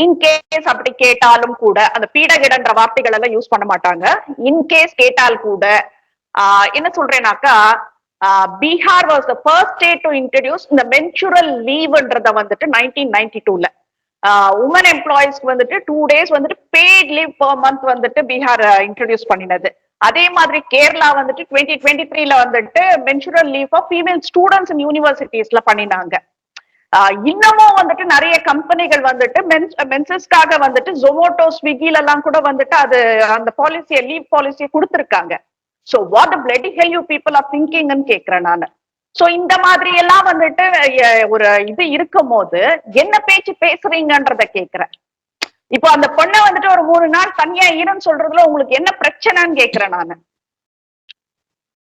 இன்கேஸ் அப்படி கேட்டாலும் கூட அந்த பீடகிடன்ற வார்த்தைகள் எல்லாம் யூஸ் பண்ண மாட்டாங்க. இன்கேஸ் கேட்டால் கூட என்ன சொல்றேன்னாக்கா, Bihar was the first state to introduce இந்த மென்சுரல் லீவ்ன்றத வந்துட்டு 1992ல உமன் எம்ப்ளாயிஸ்க்கு வந்துட்டு 2 days வந்துட்டு பெய்ட் லீவ் பெர் மந்த் வந்துட்டு பீகார் இன்ட்ரோடியூஸ் பண்ணினது. அதே மாதிரி கேரளா வந்துட்டு 2023ல வந்துட்டு menstrual leave for female students in யூனிவர்சிட்டிஸ்ல பண்ணினாங்க. இன்னமும் வந்துட்டு நிறைய கம்பெனிகள் வந்துட்டு மென்சஸ்க்காக வந்துட்டு ஜொமோட்டோ, ஸ்விக்கில எல்லாம் கூட வந்துட்டு அது அந்த பாலிசியை லீவ் பாலிசியை கொடுத்திருக்காங்க. So what the bloody hell you people are திங்கிங்னு கேக்குறேன் நானு. சோ இந்த மாதிரி எல்லாம் வந்துட்டு ஒரு இது இருக்கும் போது என்ன பேச்சு பேசுறீங்கன்றத கேக்குறேன். இப்போ அந்த பொண்ணை வந்துட்டு ஒரு 3 நாள் தனியா ஈரன்னு சொல்றதுல உங்களுக்கு என்ன பிரச்சனைன்னு கேக்குறேன் நானு.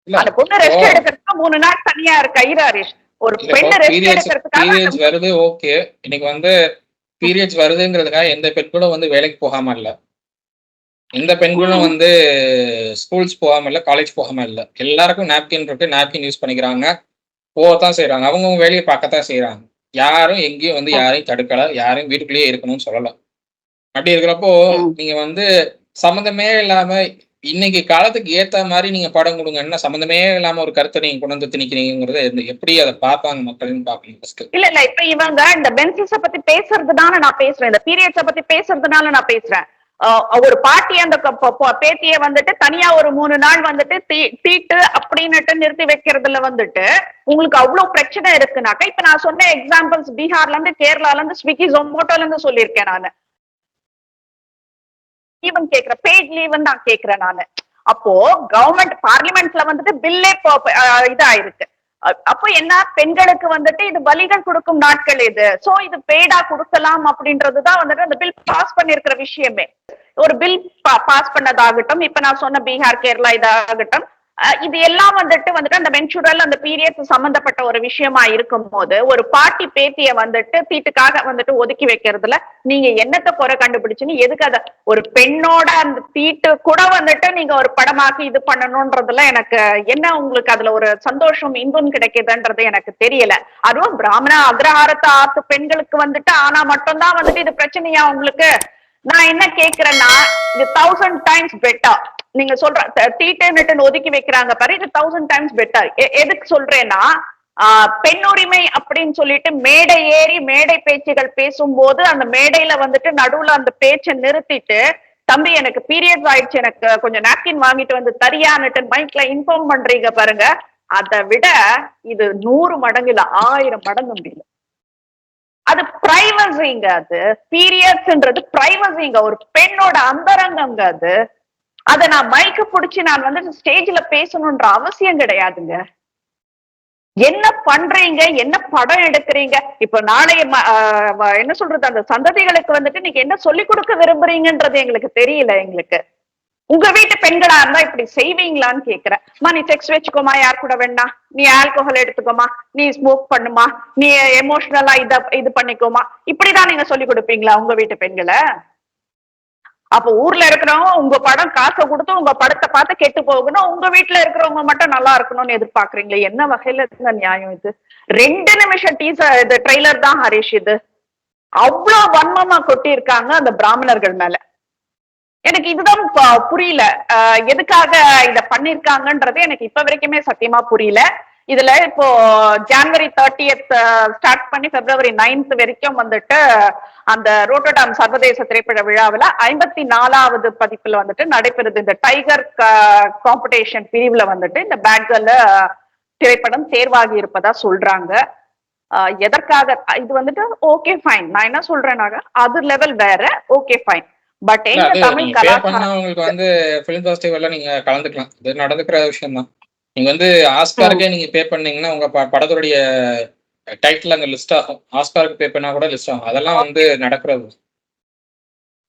அந்த பொண்ணு ரெஸ்ட் எடுக்கிறதுக்கு 3 நாள் தனியா இருக்கா ஹரிஷ்? ஒரு பெண்ணு ரெஸ்ட் எடுக்கிறதுக்காக வருது. ஓகே, இன்னைக்கு வந்து பீரியட்ஸ் வருதுங்கிறதுக்காக எந்த பெண்களும் வந்து வேலைக்கு போகாம இல்ல, எந்த பெண்களும் வந்து ஸ்கூல்ஸ் போகாம இல்ல, காலேஜ் போகாம இல்ல. எல்லாருக்கும் நாப்கின் இருக்கு, நாப்கின் யூஸ் பண்ணிக்கிறாங்க, போகத்தான் செய்யறாங்க, அவங்கவுங்க வேலையை பார்க்கத்தான் செய்யறாங்க. யாரும் எங்கேயும் வந்து யாரையும் தடுக்கல, யாரையும் வீட்டுக்குள்ளேயே இருக்கணும்னு சொல்லல. அப்படி இருக்கிறப்போ நீங்க வந்து சம்மந்தமே இல்லாம இன்னைக்கு காலத்துக்கு ஏத்த மாதிரி நீங்க படம் கொடுங்கன்னா சம்மந்தமே இல்லாம ஒரு கருத்தை நீங்க கொண்டு வந்து திணிக்கிறீங்கிறது எப்படி அதை பார்ப்பாங்க மக்கள்னு பாக்கணும். இல்ல இப்ப இவங்க இந்த பென்சஸ பத்தி பேசுறதுனால நான் பேசுறேன், இந்த பீரியட்ஸ பத்தி பேசுறதுனால நான் பேசுறேன். ஒரு பாட்டி அந்த பேத்திய வந்துட்டு தனியா ஒரு 3 நாள் வந்துட்டு தீட்டு அப்படின்னுட்டு நிறுத்தி வைக்கிறதுல வந்துட்டு உங்களுக்கு அவ்வளவு பிரச்சனை இருக்குனாக்கா, இப்ப நான் சொன்ன எக்ஸாம்பிள்ஸ் பீகார்ல இருந்து, கேரளால இருந்து, ஸ்விக்கி, ஜொமோட்டோல இருந்து சொல்லியிருக்கேன் நானு. ஈவன் கேக்குறேன், பெய்ட் லீவ் நான் கேக்குறேன் நானு. அப்போ கவர்மெண்ட் பார்லிமெண்ட்ல வந்துட்டு பில்லே இதாயிருக்கு. அப்போ என்ன, பெண்களுக்கு வந்துட்டு இது பலிகள் கொடுக்கும் நாட்கள் இது, சோ இது பெய்டா கொடுக்கலாம் அப்படின்றதுதான் வந்துட்டு அந்த பில் பாஸ் பண்ணிருக்கிற விஷயமே. ஒரு பில் பாஸ் பண்ணதாகட்டும், இப்ப நான் சொன்ன பீகார், கேரளா இதாகட்டும், இது எல்லாம் வந்துட்டு அந்த மென்சுரல், அந்த பீரியட்ஸ் சம்பந்தப்பட்ட ஒரு விஷயமா இருக்கும் போது ஒரு பாட்டி பேத்திய வந்துட்டு தீட்டுக்காக வந்துட்டு ஒதுக்கி வைக்கிறதுல நீங்க என்னத்தை குறை கண்டுபிடிச்சுன்னு, எதுக்கு அத ஒரு பெண்ணோட அந்த தீட்டு கூட வந்துட்டு நீங்க ஒரு படமாக்கி இது பண்ணணும்ன்றதுல எனக்கு என்ன உங்களுக்கு அதுல ஒரு சந்தோஷம், இன்பம் கிடைக்குதுன்றது எனக்கு தெரியல. அதுவும் பிராமண அக்ரஹாரத்தை ஆத்து பெண்களுக்கு வந்துட்டு ஆனா மட்டும்தான் வந்துட்டு இது பிரச்சனையா உங்களுக்கு? நான் என்ன கேக்குறேன்னா, இது 1000 times பெட்டர். நீங்க சொல்ற தீட்டுன்னு ஒதுக்கி வைக்கிறாங்க பாரு, இது 1000 times பெட்டர். எதுக்கு சொல்றேன்னா, பெண் உரிமை அப்படின்னு சொல்லிட்டு மேடை ஏறி மேடை பேச்சுகள் பேசும்போது அந்த மேடையில வந்துட்டு நடுவுல அந்த பேச்சை நிறுத்திட்டு, தம்பி எனக்கு பீரியட்ஸ் ஆயிடுச்சு, எனக்கு கொஞ்சம் நாப்கின் வாங்கிட்டு வந்து தரியான்னுட்டு மைக்ல இன்ஃபார்ம் பண்றீங்க பாருங்க, அதை விட இது 100 மடங்கு இல்ல 1000 மடங்கு முடியல. அது பிரைவசிங்க, அது பீரியட்ஸ்ன்றது பிரைவசிங்க, ஒரு பெண்ணோட அந்தரங்கங்க அது. அத நான் மைக்க புடிச்சு நான் வந்து ஸ்டேஜ்ல பேசணும்ன்ற அவசியம் கிடையாதுங்க. என்ன பண்றீங்க, என்ன படம் எடுக்கிறீங்க, இப்ப நாளைய என்ன சொல்றது, அந்த சந்ததிகளுக்கு வந்துட்டு நீங்க என்ன சொல்லிக் கொடுக்க விரும்புறீங்கன்றது எங்களுக்கு தெரியல. எங்களுக்கு உங்க வீட்டு பெண்களா இருந்தா இப்படி செய்வீங்களான்னு கேக்குறேன். நீ செக்ஸ் வச்சுக்கோமா, யார் கூட வேணா, நீ ஆல்கோஹால் எடுத்துக்கோமா, நீ ஸ்மோக் பண்ணுமா, நீ எமோஷனலா இது பண்ணிக்கோமா, இப்படிதான் நீங்க சொல்லி கொடுப்பீங்களா உங்க வீட்டு பெண்களை? அப்ப ஊர்ல இருக்கிறவங்க உங்க படம் காசை கொடுத்து உங்க படத்தை பார்த்து கெட்டு போகணும், உங்க வீட்டுல இருக்கிறவங்க மட்டும் நல்லா இருக்கணும்னு எதிர்பார்க்கறீங்களே, என்ன வகையில இருந்த நியாயம் இது? 2 நிமிஷம் டீசர் இது ட்ரெய்லர் தான் ஹரிஷ். இது அவ்வளவு வன்மமா கொட்டி இருக்காங்க அந்த பிராமணர்கள் மேல. எனக்கு இதுதான் புரியல, எதுக்காக இத பண்ணிருக்காங்கன்றது எனக்கு இப்ப வரைக்குமே சத்தியமா புரியல. இதுல இப்போ ஜனவரி 30th ஸ்டார்ட் பண்ணி பிப்ரவரி 9th வரைக்கும் வந்துட்டு அந்த ரோட்டர்டாம் சர்வதேச திரைப்பட விழாவில் 54வது பதிப்புல வந்துட்டு நடைபெறுது. இந்த டைகர் காம்படிஷன் பிரிவுல வந்துட்டு இந்த பேட் கேர்ள் திரைப்படம் தேர்வாகி இருப்பதா சொல்றாங்க. எதற்காக இது வந்துட்டு ஓகே ஃபைன், நான் என்ன சொல்றேன்னாக்க அது லெவல் வேற, ஓகே ஃபைன். பட் எங்க தமிழ் கலாச்சாரம் உங்களுக்கு வந்து பிலிம் ஃபெஸ்டிவல்ல நீங்க கலந்துக்கலாம், இது நடந்துக்கிற விஷயம் தான். நீங்க வந்து ஆஸ்காருக்கே நீங்க பே பண்ணீங்கன்னா உங்க படத்துடைய டைட்டில் அங்க லிஸ்ட் ஆகும், ஆஸ்காருக்கு பே பண்ணா கூட லிஸ்ட் ஆகும், அதெல்லாம் வந்து நடக்கிறது.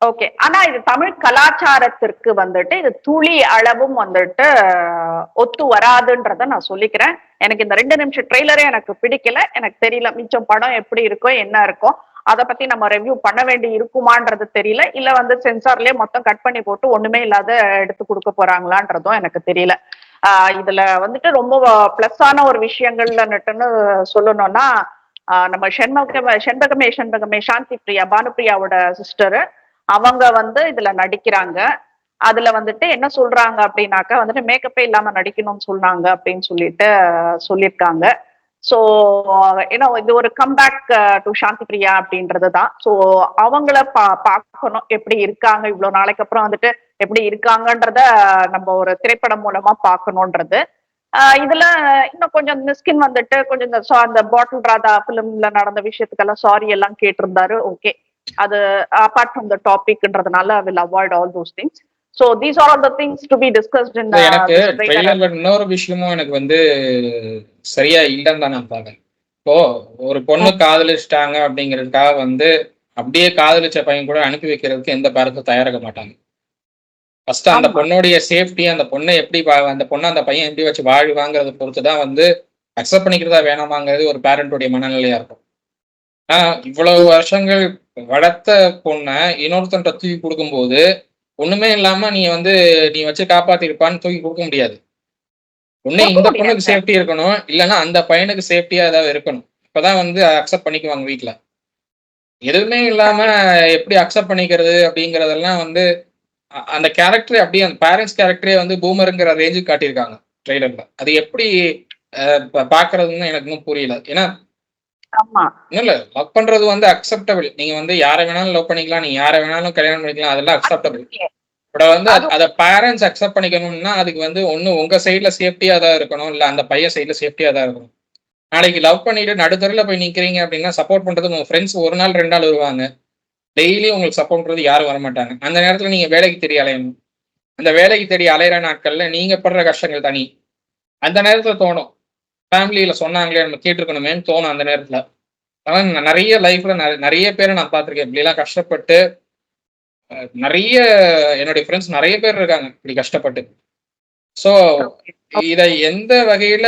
ஓகே, ஆனா இது தமிழ் கலாச்சாரத்திற்கு வந்துட்டு இது துளி அளவும் வந்துட்டு ஒத்து வராதுன்றத நான் சொல்லிக்கிறேன். எனக்கு இந்த 2 நிமிஷம் ட்ரெய்லரே எனக்கு பிடிக்கல, எனக்கு தெரியல மிச்சம் படம் எப்படி இருக்கோ என்ன இருக்கோ அதை பத்தி நம்ம ரிவ்யூ பண்ண வேண்டி இருக்குமான்றது தெரியல, இல்ல வந்து சென்சார்லயே மொத்தம் கட் பண்ணி போட்டு ஒண்ணுமே இல்லாத எடுத்து கொடுக்க போறாங்களான்றதும் எனக்கு தெரியல. இதுல வந்துட்டு ரொம்ப பிளஸ்ஸான ஒரு விஷயங்கள்லன்னுட்டுன்னு சொல்லணும்னா, நம்ம செண்பகமே சாந்தி பிரியா, பானுப்பிரியாவோட சிஸ்டர், அவங்க வந்து இதுல நடிக்கிறாங்க. அதுல வந்துட்டு என்ன சொல்றாங்க அப்படின்னாக்கா வந்துட்டு மேக்கப்பே இல்லாம நடிக்கணும்னு சொன்னாங்க அப்படின்னு சொல்லிட்டு சொல்லியிருக்காங்க. சோ ஏன்னா இது ஒரு கம்பேக் டு சாந்தி பிரியா அப்படின்றதுதான். சோ அவங்கள பார்க்கணும் எப்படி இருக்காங்க, இவ்வளவு நாளைக்கு அப்புறம் வந்துட்டு எப்படி இருக்காங்கன்றத நம்ம ஒரு திரைப்படம் மூலமா பார்க்கணும்ன்றது. இதுல இன்னும் கொஞ்சம் மிஸ்கின் வந்துட்டு கொஞ்சம் அந்த பாட்டில் ராதா பிலிம்ல நடந்த விஷயத்துக்கெல்லாம் சாரி எல்லாம் கேட்டிருந்தாரு. ஓகே, அது அபார்ட் ஃப்ரம் த டாபிக்ன்றதுனால I will avoid all those things. So these are all the things to be discussed in எனக்கு ட்ரெய்லர்ல இன்னொரு விஷயமும் எனக்கு வந்து சரியா இல்லைன்னு தான் நான் பாக்குறேன். இப்போ ஒரு பொண்ணு காதலிச்சிட்டாங்க அப்படிங்கிறதுக்காக வந்து அப்படியே காதலிச்ச பையன் கூட அனுப்பி வைக்கிறதுக்கு எந்த பேரண்ட்ஸும் தயாராக மாட்டாங்க. ஃபர்ஸ்ட் அந்த பொண்ணுடைய சேஃப்டி, அந்த பொண்ணை எப்படி அந்த பொண்ணை அந்த பையன் எப்படி வச்சு வாழ்வாங்கிறத பொறுத்து தான் வந்து அக்செப்ட் பண்ணிக்கிறதா வேணாமாங்கிறது ஒரு பேரண்ட்டுடைய மனநிலையா இருக்கும். இவ்வளவு வருஷங்கள் வளர்த்த பொண்ணை இன்னொருத்தன் தூக்கி கொடுக்கும்போது ஒண்ணுமே இல்லாம நீ வச்சு காப்பாத்திருப்பான்னு தூக்கி கொடுக்க முடியாது. ஒண்ணு இந்த பொண்ணுக்கு சேஃப்டி இருக்கணும், இல்லைன்னா அந்த பையனுக்கு சேஃப்டியா ஏதாவது இருக்கணும், இப்பதான் வந்து அக்செப்ட் பண்ணிக்குவாங்க வீட்டுல. எதுவுமே இல்லாம எப்படி அக்செப்ட் பண்ணிக்கிறது அப்படிங்கறதெல்லாம் வந்து அந்த கேரக்டர் அப்படியே அந்த பேரண்ட்ஸ் கேரக்டரே வந்து பூமருங்கிற ரேஞ்சுக்கு காட்டியிருக்காங்க ட்ரெய்லர்ல. அது எப்படி பாக்குறதுன்னு எனக்கு இன்னும் புரியல. ஏன்னா இல்ல, லவ் பண்றது வந்து அக்செப்டபிள், நீங்க வந்து யாரை வேணாலும் லவ் பண்ணிக்கலாம், நீங்க யாரை வேணாலும் கல்யாணம் பண்ணிக்கலாம், அதெல்லாம் அக்செப்டபிள். பட் வந்து அதை பேரண்ட்ஸ் அக்செப்ட் பண்ணிக்கணும்னா அதுக்கு வந்து ஒண்ணு உங்க சைட்ல சேஃப்டியா தான் இருக்கணும், இல்ல அந்த பையன் சைட்ல சேஃப்டியா தான் இருக்கணும். நாளைக்கு லவ் பண்ணிட்டு நடுத்தருல போய் நிக்கிறீங்க அப்படின்னா சப்போர்ட் பண்றது உங்க ஃப்ரெண்ட்ஸ் 1 நாள் 2 நாள் வருவாங்க, டெய்லி உங்களுக்கு சப்போர்ட் பண்றது யாரும் வரமாட்டாங்க. அந்த நேரத்துல நீங்க வேலைக்கு தேடி அலையணும். அந்த வேலைக்கு தேடி அலையிற நாட்கள்ல நீங்க படுற கஷ்டங்கள் தனி. அந்த நேரத்துல தோணும், ஃபேமிலியில சொன்னாங்களே நம்ம கேட்டிருக்கணுமேன்னு தோணும் அந்த நேரத்துல. ஆனா நிறைய லைஃப்ல நிறைய பேரை நான் பார்த்திருக்கேன் இப்படிலாம் கஷ்டப்பட்டு. நிறைய என்னுடைய ஃப்ரெண்ட்ஸ் நிறைய பேர் இருக்காங்க இப்படி கஷ்டப்பட்டு. So okay. இதை எந்த வகையில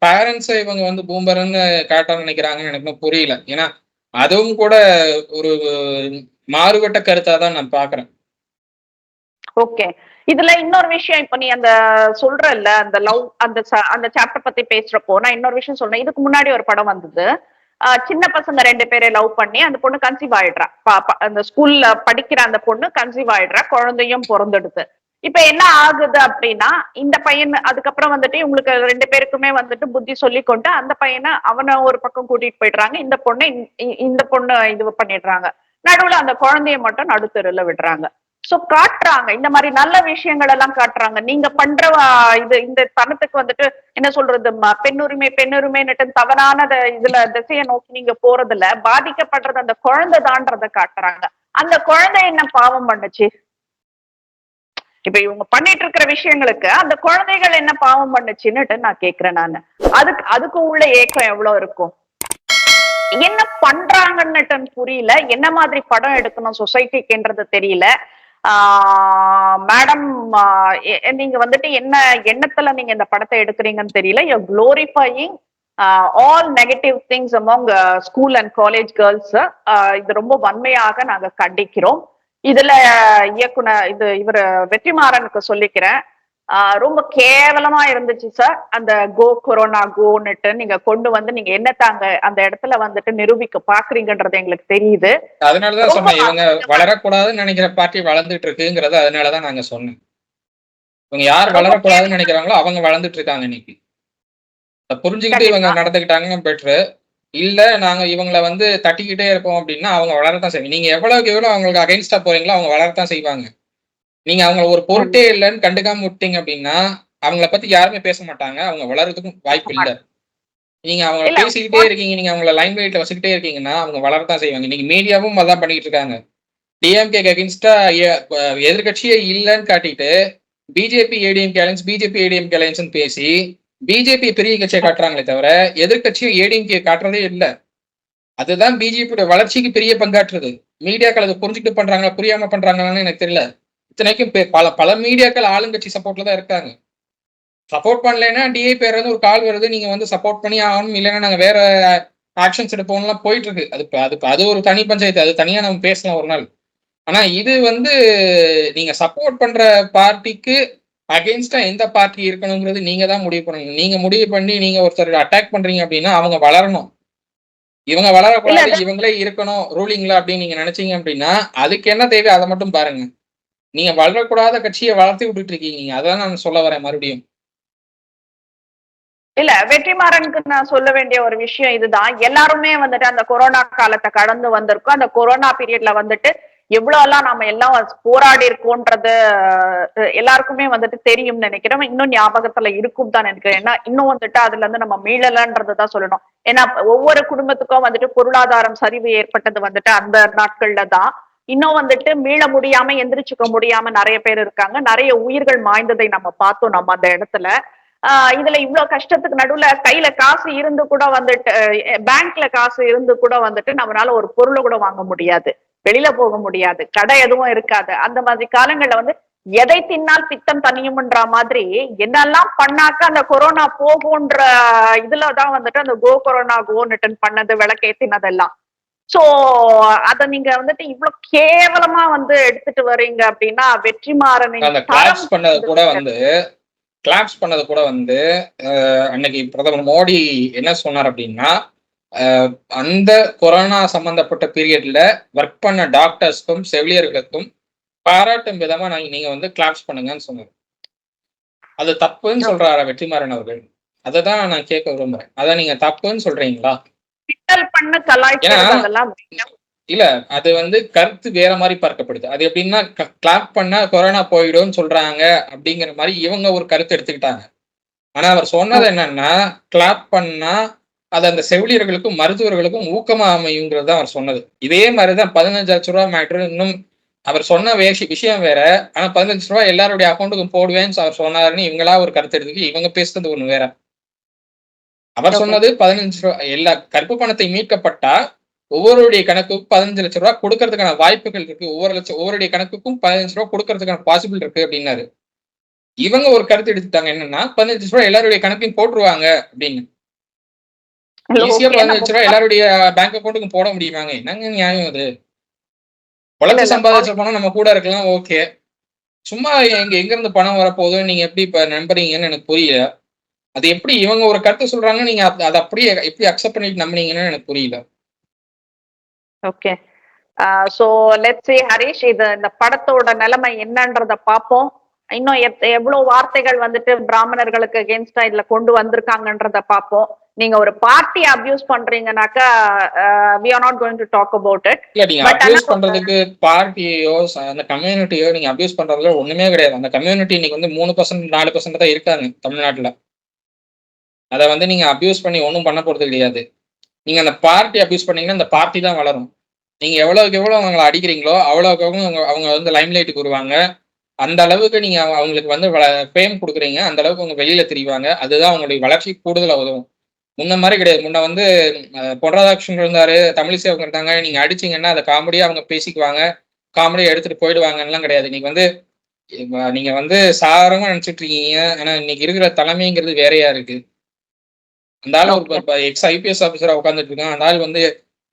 பேரண்ட்ஸை இவங்க வந்து பூம்பர்ன்னு காட்ட நினைக்கிறாங்கன்னு எனக்கு இன்னும் புரியல. ஏன்னா அதுவும் கூட ஒரு மாறுபட்ட கருத்தா தான் நான் பாக்குறேன். ஓகே. இதுல இன்னொரு விஷயம் இப்ப நீ அந்த சொல்றல்ல அந்த லவ் அந்த சாப்டர் பத்தி பேசுறப்போ நான் இன்னொரு விஷயம் சொல்றேன். இதுக்கு முன்னாடி ஒரு படம் வந்தது. சின்ன பசங்க 2 பேரை லவ் பண்ணி அந்த பொண்ணு கன்சீவ் ஆயிடுறா. அந்த ஸ்கூல்ல படிக்கிற அந்த பொண்ணு கன்சீவ் ஆயிடுறா. குழந்தையும் பொறந்துடுது. இப்ப என்ன ஆகுது அப்படின்னா, இந்த பையன் அதுக்கப்புறம் வந்துட்டு இவங்களுக்கு 2 பேருக்குமே வந்துட்டு புத்தி சொல்லிக்கொண்டு அந்த பையனை அவன ஒரு பக்கம் கூட்டிட்டு போயிடுறாங்க. இந்த பொண்ணு இது பண்ணிடுறாங்க. நடுவுல அந்த குழந்தைய மட்டும் நடுத்தெருல விடுறாங்க. சோ காட்டுறாங்க. இந்த மாதிரி நல்ல விஷயங்கள் எல்லாம் காட்டுறாங்க. நீங்க பண்ற இந்த தனத்துக்கு வந்துட்டு என்ன சொல்றது பெண்ணுரிமை பெண்ணுரிமைன்னுட்டு தவறான இதுல திசையை நோக்கி நீங்க போறதுல பாதிக்கப்படுறது அந்த குழந்தை தான்றத காட்டுறாங்க. அந்த குழந்தை என்ன பாவம் பண்ணுச்சு? இப்ப இவங்க பண்ணிட்டு இருக்கிற விஷயங்களுக்கு அந்த குழந்தைகள் என்ன பாவம் பண்ணுச்சுன்னுட்டு நான் கேக்குறேன் நானு. அதுக்கு உள்ள ஏக்கம் எவ்வளவு இருக்கும்? என்ன பண்றாங்கன்னுட்டு புரியல. என்ன மாதிரி படம் எடுக்கணும் சொசைட்டிக்குன்றது தெரியல. மேடம், நீங்க வந்துட்டு என்ன எண்ணத்துல நீங்க இந்த படத்தை எடுக்கிறீங்கன்னு தெரியல. You glorifying all negative things among school and college girls. இது ரொம்ப வன்மையாக நாங்க கண்டிக்கிறோம். இதுல இவர் வெற்றிமாறனுக்கு சொல்லிக்கிறேன். ரொம்ப கேவலமா இருந்துச்சு சார். அந்த கோ கொரோனா கோன்னுட்டு நீங்க கொண்டு வந்து நீங்க என்னத்தாங்க அந்த இடத்துல வந்துட்டு நிரூபிக்க பாக்குறீங்கன்றது எங்களுக்கு தெரியுது. அதனாலதான் சொன்னேன், இவங்க வளரக்கூடாதுன்னு நினைக்கிற பார்ட்டி வளர்ந்துட்டு இருக்குங்கிறது. அதனாலதான் நாங்க சொன்னேன், இவங்க யார் வளரக்கூடாதுன்னு நினைக்கிறாங்களோ அவங்க வளர்ந்துட்டு இருக்காங்க இன்னைக்கு. புரிஞ்சுக்கிட்டு இவங்க நடந்துக்கிட்டாங்க பெட்ரு. இல்ல நாங்க இவங்களை வந்து தட்டிக்கிட்டே இருப்போம் அப்படின்னா அவங்க வளரத்தான் செய்வாங்க. நீங்க எவ்வளவுக்கு எவ்வளவு அவங்களுக்கு அகைன்ஸ்டா போறீங்களோ அவங்க வளரத்தான் செய்வாங்க. நீங்க அவங்க ஒரு பொருட்டே இல்லைன்னு கண்டுக்காம விட்டீங்க அப்படின்னா அவங்கள பத்தி யாருமே பேச மாட்டாங்க. அவங்க வளர்றதுக்கும் வாய்ப்பு இல்லை. நீங்க அவங்க பேசிக்கிட்டே இருக்கீங்க, நீங்க அவங்கள லைன் லைட்ல வச்சுக்கிட்டே இருக்கீங்கன்னா அவங்க வளரத்தான் செய்வாங்க. இன்னைக்கு மீடியாவும் அதான் பண்ணிட்டு இருக்காங்க. டிஎம்கே அகைன்ஸ்டா எதிர்கட்சியே இல்லைன்னு காட்டிட்டு BJP ADMK alliance BJP ADMK alliance பேசி பிஜேபி பெரிய கட்சியை காட்டுறாங்களே தவிர எதிர்கட்சியும் ஏடிஎம்கே காட்டுறதே இல்லை. அதுதான் பிஜேபியோட வளர்ச்சிக்கு பெரிய பங்காற்றுது. மீடியாக்கள் அதை புரிஞ்சுக்கிட்டு பண்றாங்களா புரியாம பண்றாங்களான்னு எனக்கு தெரியல. இத்தனைக்கும் பல மீடியாக்கள் ஆளுங்கட்சி சப்போர்ட்ல தான் இருக்காங்க. சப்போர்ட் பண்ணலைன்னா டிஏ பேர் வந்து ஒரு கால் வருது, நீங்க வந்து சப்போர்ட் பண்ணி ஆகணும், இல்லைன்னா நாங்க வேற ஆக்ஷன்ஸ் எடுப்போம்லாம் போயிட்டு இருக்கு. அது ஒரு தனி பஞ்சாயத்து, அது தனியா நம்ம பேசலாம் ஒரு நாள். ஆனா இது வந்து நீங்க சப்போர்ட் பண்ற பார்ட்டிக்கு அகெயின்ஸ்டா எந்த பார்ட்டி இருக்கணுங்கிறது நீங்க தான் முடிவு பண்ணணும். நீங்க முடிவு பண்ணி நீங்க ஒருத்தர் அட்டாக் பண்றீங்க அப்படின்னா அவங்க வளரணும், இவங்க வளரக்கூடாது, இவங்களே இருக்கணும் ரூலிங்ல அப்படின்னு நீங்க நினைச்சீங்க அப்படின்னா அதுக்கு என்ன தேவை அதை மட்டும் பாருங்க. நீங்க வளரக்கூடாத கட்சியை வளர்த்து விட்டுட்டு இருக்கீங்க. அதான் நான் சொல்ல வரேன் மறுபடியும். இல்ல, வெற்றிமாறனுக்கு நான் சொல்ல வேண்டிய ஒரு விஷயம் இதுதான். எல்லாருமே வந்துட்டு அந்த கொரோனா காலத்தை கடந்து வந்திருக்கோம். அந்த கொரோனா பீரியட்ல வந்துட்டு எவ்வளவு எல்லாம் நாம எல்லாம் போராடி இருக்கோன்றது எல்லாருக்குமே வந்துட்டு தெரியும்னு நினைக்கிறோம். இன்னும் ஞாபகத்துல இருக்கும் தான் நினைக்கிறேன். ஏன்னா இன்னும் வந்துட்டு அதுல இருந்து நம்ம மீளலன்றதுதான் சொல்லணும். ஏன்னா ஒவ்வொரு குடும்பத்துக்கும் வந்துட்டு பொருளாதாரம் சரிவு ஏற்பட்டது வந்துட்டு அந்த நாட்கள்ல தான். இன்னும் வந்துட்டு மீள முடியாம எந்திரிச்சுக்க முடியாம நிறைய பேர் இருக்காங்க. நிறைய உயிர்கள் மாய்ந்ததை நம்ம பார்த்தோம் நம்ம அந்த இடத்துல. இதுல இவ்வளவு கஷ்டத்துக்கு நடுவுல கையில காசு இருந்து கூட வந்துட்டு பேங்க்ல காசு இருந்து கூட வந்துட்டு நம்மளால ஒரு பொருளை கூட வாங்க முடியாது, வெளியில போக முடியாது, கடை எதுவும் இருக்காது. அந்த மாதிரி காலங்கள்ல வந்து எதை தின்னால் பித்தம் தனியும்ன்ற மாதிரி என்னெல்லாம் பண்ணாக்க அந்த கொரோனா போகும்ன்ற இதுலதான் வந்துட்டு அந்த கோ கொரோனா கோன்னுட்டு பண்ணது, விளக்கேத்தினதெல்லாம். சோ அத நீங்க வந்துட்டு இவ்வளவு கேவலமா வந்து எடுத்துட்டு வர்றீங்க அப்படின்னா வெற்றிமாறனின் கிளாப்ஸ் பண்ணது கூட வந்து அன்னைக்கு பிரதமர் மோடி என்ன சொன்னார் அப்படின்னா, அந்த கொரோனா சம்பந்தப்பட்ட பீரியட்ல ஒர்க் பண்ண டாக்டர்ஸ்க்கும் செவிலியர்களுக்கும் பாராட்டும் விதமா நீங்க வந்து கிளாப்ஸ் பண்ணுங்கன்னு சொன்னார். அது தப்புன்னு சொல்றாரா வெற்றிமாறன் அவர்கள்? அததான் நான் கேட்க விரும்புறேன். அதான் நீங்க தப்புன்னு சொல்றீங்களா? இல்ல, அது வந்து கருத்து வேற மாதிரி பார்க்கப்படுது. அது எப்படின்னா கிளாப் பண்ணா கொரோனா போயிடும்னு சொல்றாங்க அப்படிங்கிற மாதிரி இவங்க ஒரு கருத்து எடுத்துக்கிட்டாங்க. ஆனா அவர் சொன்னது என்னன்னா, கிளாப் பண்ணா அது அந்த செவிலியர்களுக்கும் மருத்துவர்களுக்கும் ஊக்கமா அமையுங்கிறது தான் அவர் சொன்னது. இதே மாதிரிதான் 15 லட்சம் ரூபாய் மேட்ரு. இன்னும் அவர் சொன்ன விஷயம் வேற. ஆனா 15 லட்சம் ரூபாய் எல்லாருடைய அக்கௌண்ட்டுக்கும் போடுவேன்னு அவர் சொன்னாருன்னு இவங்களா ஒரு கருத்து எடுத்துக்கு இவங்க பேசுறது ஒண்ணு வேற. அவர் சொன்னது 15 ரூபா. எல்லா கருப்பு பணத்தை மீட்கப்பட்டா ஒவ்வொருடைய கணக்குக்கும் 15 லட்சம் ரூபாய் கொடுக்கறதுக்கான வாய்ப்புகள் இருக்கு. ஒவ்வொருடைய கணக்குக்கும் 15 ரூபாய் கொடுக்கறதுக்கான பாசிபிள் இருக்கு அப்படின்னாரு. இவங்க ஒரு கருத்து எடுத்துட்டாங்க, என்னன்னா 15 லட்சம் ரூபாய் எல்லாருடைய கணக்கையும் போட்டுருவாங்க அப்படின்னு. ஈஸியா 15 லட்சம் ரூபாய் எல்லாருடைய பேங்க் அக்கௌண்ட்டுக்கும் போட முடியுமாங்க? என்னங்க நியாயம் அது? உழைச்சு சம்பாதிச்ச பணம் நம்ம கூட இருக்கலாம், ஓகே. சும்மா எங்க இருந்து பணம் வரப்போகுது, நீங்க எப்படி இப்ப நம்புறீங்கன்னு எனக்கு புரியல. அது எப்படி இவங்க ஒரு கருத்து சொல்றாங்க, நீங்க அதை அப்படியே எப்படி அக்செப்ட் பண்ணிட்டு நம்புனீங்கன்னு எனக்கு புரியல. Okay. So let's say Harish, இது இந்த படத்தோட நிலைமை என்னன்றத பார்ப்போம். இன்னும் எவ்வளவு வார்த்தைகள் வந்துட்டு பிராமணர்களுக்கு அகேன்ஸ்டா இதுல கொண்டு வந்திருக்காங்கன்றத பார்ப்போம். நீங்க ஒரு பார்ட்டி அபியூஸ் பண்றீங்கன்னாக்கா we are not going to talk about it. இல்ல, நீங்க அபியூஸ் பண்றதுக்கு பார்ட்டியோ அந்த கம்யூனிட்டியோ நீங்க அபியூஸ் பண்றதுல ஒண்ணுமே கிடையாது. அந்த கம்யூனிட்டி இன்னைக்கு வந்து 3% 4% தான் இருக்காங்க தமிழ்நாட்டுல. அதை வந்து நீங்க அபியூஸ் பண்ணி ஒன்றும் பண்ண போறது கிடையாது. நீங்க அந்த பார்ட்டி அபியூஸ் பண்ணீங்கன்னா அந்த பார்ட்டி தான் வளரும். நீங்க எவ்வளவுக்கு எவ்வளவு அவங்களை அடிக்கிறீங்களோ அவ்வளவுக்கு அவங்க வந்து லைம் லைட்டுக்கு வருவாங்க. அந்த அளவுக்கு நீங்க அவங்களுக்கு வந்து ஃபேம் கொடுக்குறீங்க, அந்த அளவுக்கு அவங்க வெளியில தெரிவாங்க. அதுதான் அவங்களுடைய வளர்ச்சி கூடுதலா உதவும். முன்ன மாதிரி கிடையாது. முன்ன வந்து பொன் ராதாகிருஷ்ணன் இருந்தாரு, தமிழிசை அவங்க இருந்தாங்க. நீங்க அடிச்சீங்கன்னா அதை காமெடியா அவங்க பேசிக்குவாங்க, காமெடியா எடுத்துட்டு போயிடுவாங்கலாம் கிடையாது. இன்னைக்கு வந்து நீங்க வந்து சாதாரணமா நினைச்சிட்டு இருக்கீங்க. ஆனா இன்னைக்கு இருக்கிற தலைமைங்கிறது வேறையா இருக்கு. அந்த ஆள் ஒரு எக்ஸ் ஐபிஎஸ் ஆஃபீஸரா உட்காந்துட்டு இருக்கான். அந்த ஆள் வந்து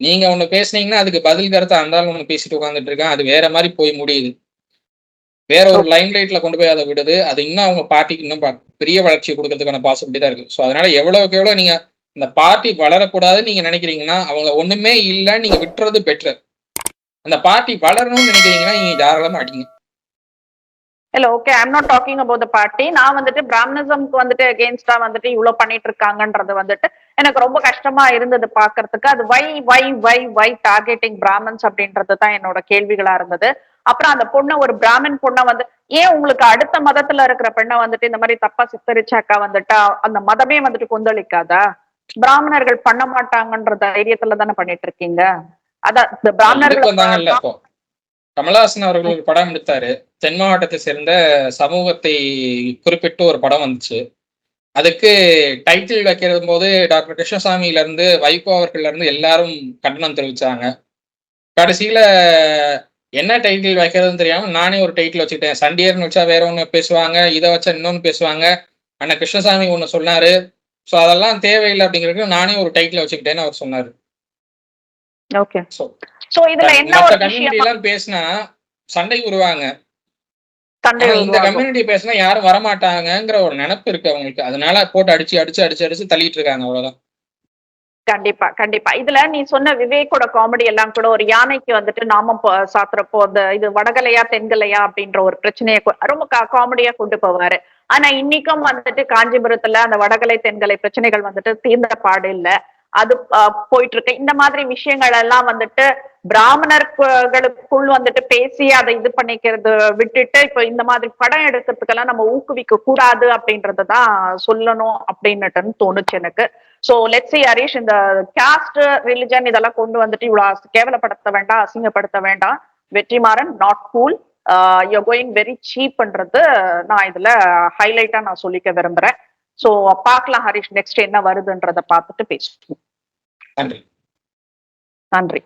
நீங்க ஒண்ணு பேசுனீங்கன்னா அதுக்கு பதில் கருத்து அந்த ஆள் ஒண்ணு பேசிட்டு உட்காந்துட்டு இருக்கான். அது வேற மாதிரி போய் முடியுது. வேற ஒரு லைம் லைட்ல கொண்டு போய் அதை விடுது. அது இன்னும் அவங்க பார்ட்டிக்கு இன்னும் பெரிய வளர்ச்சியை கொடுக்கறதுக்கான பாசிபிலிட்டி தான் இருக்கு. ஸோ அதனால எவ்வளவுக்கு எவ்வளவு நீங்க இந்த பார்ட்டி வளரக்கூடாதுன்னு நீங்க நினைக்கிறீங்கன்னா அவங்க ஒண்ணுமே இல்லை, நீங்க விட்டுறது பெட்டர். அந்த பார்ட்டி வளரணும்னு நினைக்கிறீங்கன்னா நீங்க தாராளமா அடிங்க. இல்ல, okay, I'm not talking about the party. நான் வந்துட்டு பிராமணிசம்க்கு வந்துட்டு அகேன்ஸ்டா வந்துட்டு இவ்வளவு பண்ணிட்டு இருக்காங்கன்றது வந்துட்டு எனக்கு ரொம்ப கஷ்டமா இருந்தது பாக்குறதுக்கு. அது வை டார்கெட்டிங் பிராமன்ஸ் அப்படின்றது தான் என்னோட கேள்விகளா இருந்தது. அப்புறம் அந்த பொண்ணை, ஒரு பிராமின் பொண்ணை வந்து ஏன் உங்களுக்கு அடுத்த மதத்துல இருக்கிற பெண்ணை வந்துட்டு இந்த மாதிரி தப்பா சித்தரிச்சாக்கா வந்துட்டா அந்த மதமே வந்துட்டு கொந்தளிக்காதா? பிராமணர்கள் பண்ண மாட்டாங்கன்ற தைரியத்துல தானே பண்ணிட்டு இருக்கீங்க. அதான் இந்த பிராமணர்கள். கமலஹாசன் அவர்கள் ஒரு படம் எடுத்தாரு, தென் மாவட்டத்தை சேர்ந்த சமூகத்தை குறிப்பிட்டு ஒரு படம் வந்துச்சு. அதுக்கு டைட்டில் வைக்கிறது போது டாக்டர் கிருஷ்ணசாமியில இருந்து வைகோ அவர்கள்ல இருந்து எல்லாரும் கண்டனம் தெரிவிச்சாங்க. கடைசியில என்ன டைட்டில் வைக்கிறதுன்னு தெரியாம நானே ஒரு டைட்டில் வச்சுக்கிட்டேன். சண்டியர்னு வச்சா வேற ஒண்ணு பேசுவாங்க, இதை வச்சா இன்னொன்னு பேசுவாங்க. ஆனா கிருஷ்ணசாமி ஒண்ணு சொன்னாரு. ஸோ அதெல்லாம் தேவையில்லை அப்படிங்கிறதுக்கு நானே ஒரு டைட்டில் வச்சுக்கிட்டேன்னு அவர் சொன்னாரு. ஓகே. சோ இதுல என்ன ஒரு கம்யூனிட்டி எல்லாம் பேசினா சண்டை உருவாங்க. இந்த கம்யூனிட்டி பேசினா யாரும் வரமாட்டாங்கிற ஒரு நினைப்பு இருக்கு அவங்களுக்கு. அதனால போட்டு அடிச்சு தள்ளிட்டு இருக்காங்க, அவ்வளவுதான். கண்டிப்பா கண்டிப்பா. இதுல நீ சொன்ன விவேக்கோட காமெடி எல்லாம் கூட, ஒரு யானைக்கு வந்துட்டு நாமம் சாத்துறப்போ அந்த இது வடகலையா தென்கலையா அப்படின்ற ஒரு பிரச்சனையை ரொம்ப காமெடியா கொண்டு போவாரு. ஆனா இன்னைக்கும் வந்துட்டு காஞ்சிபுரத்துல அந்த வடகலை தென்கலை பிரச்சனைகள் வந்துட்டு தீர்ந்த பாடு இல்ல. அது போயிட்டு இருக்கு. இந்த மாதிரி விஷயங்கள் எல்லாம் வந்துட்டு பிராமணர்களுக்குள் வந்துட்டு பேசி அதை இது பண்ணிக்கிறது விட்டுட்டு இப்ப இந்த மாதிரி படம் எடுக்கிறதுக்கெல்லாம் நம்ம ஊக்குவிக்க கூடாது அப்படின்றதான் சொல்லணும் அப்படின்னுட்டுன்னு தோணுச்சு எனக்கு. சோ லெட்ஸ் சீ ஹரிஷ், இந்த காஸ்ட் ரிலிஜன் இதெல்லாம் கொண்டு வந்துட்டு இவ்வளவு கேவலப்படுத்த வேண்டாம், அசிங்கப்படுத்த வேண்டாம். Vetrimaaran not cool, you going very சீப்ன்றது நான் இதுல ஹைலைட்டா நான் சொல்லிக்க விரும்புறேன். சோ பார்க்கலாம் ஹரிஷ், நெக்ஸ்ட் என்ன வருதுன்றத பார்த்துட்டு பேசுவோம். நன்றி. நன்றி.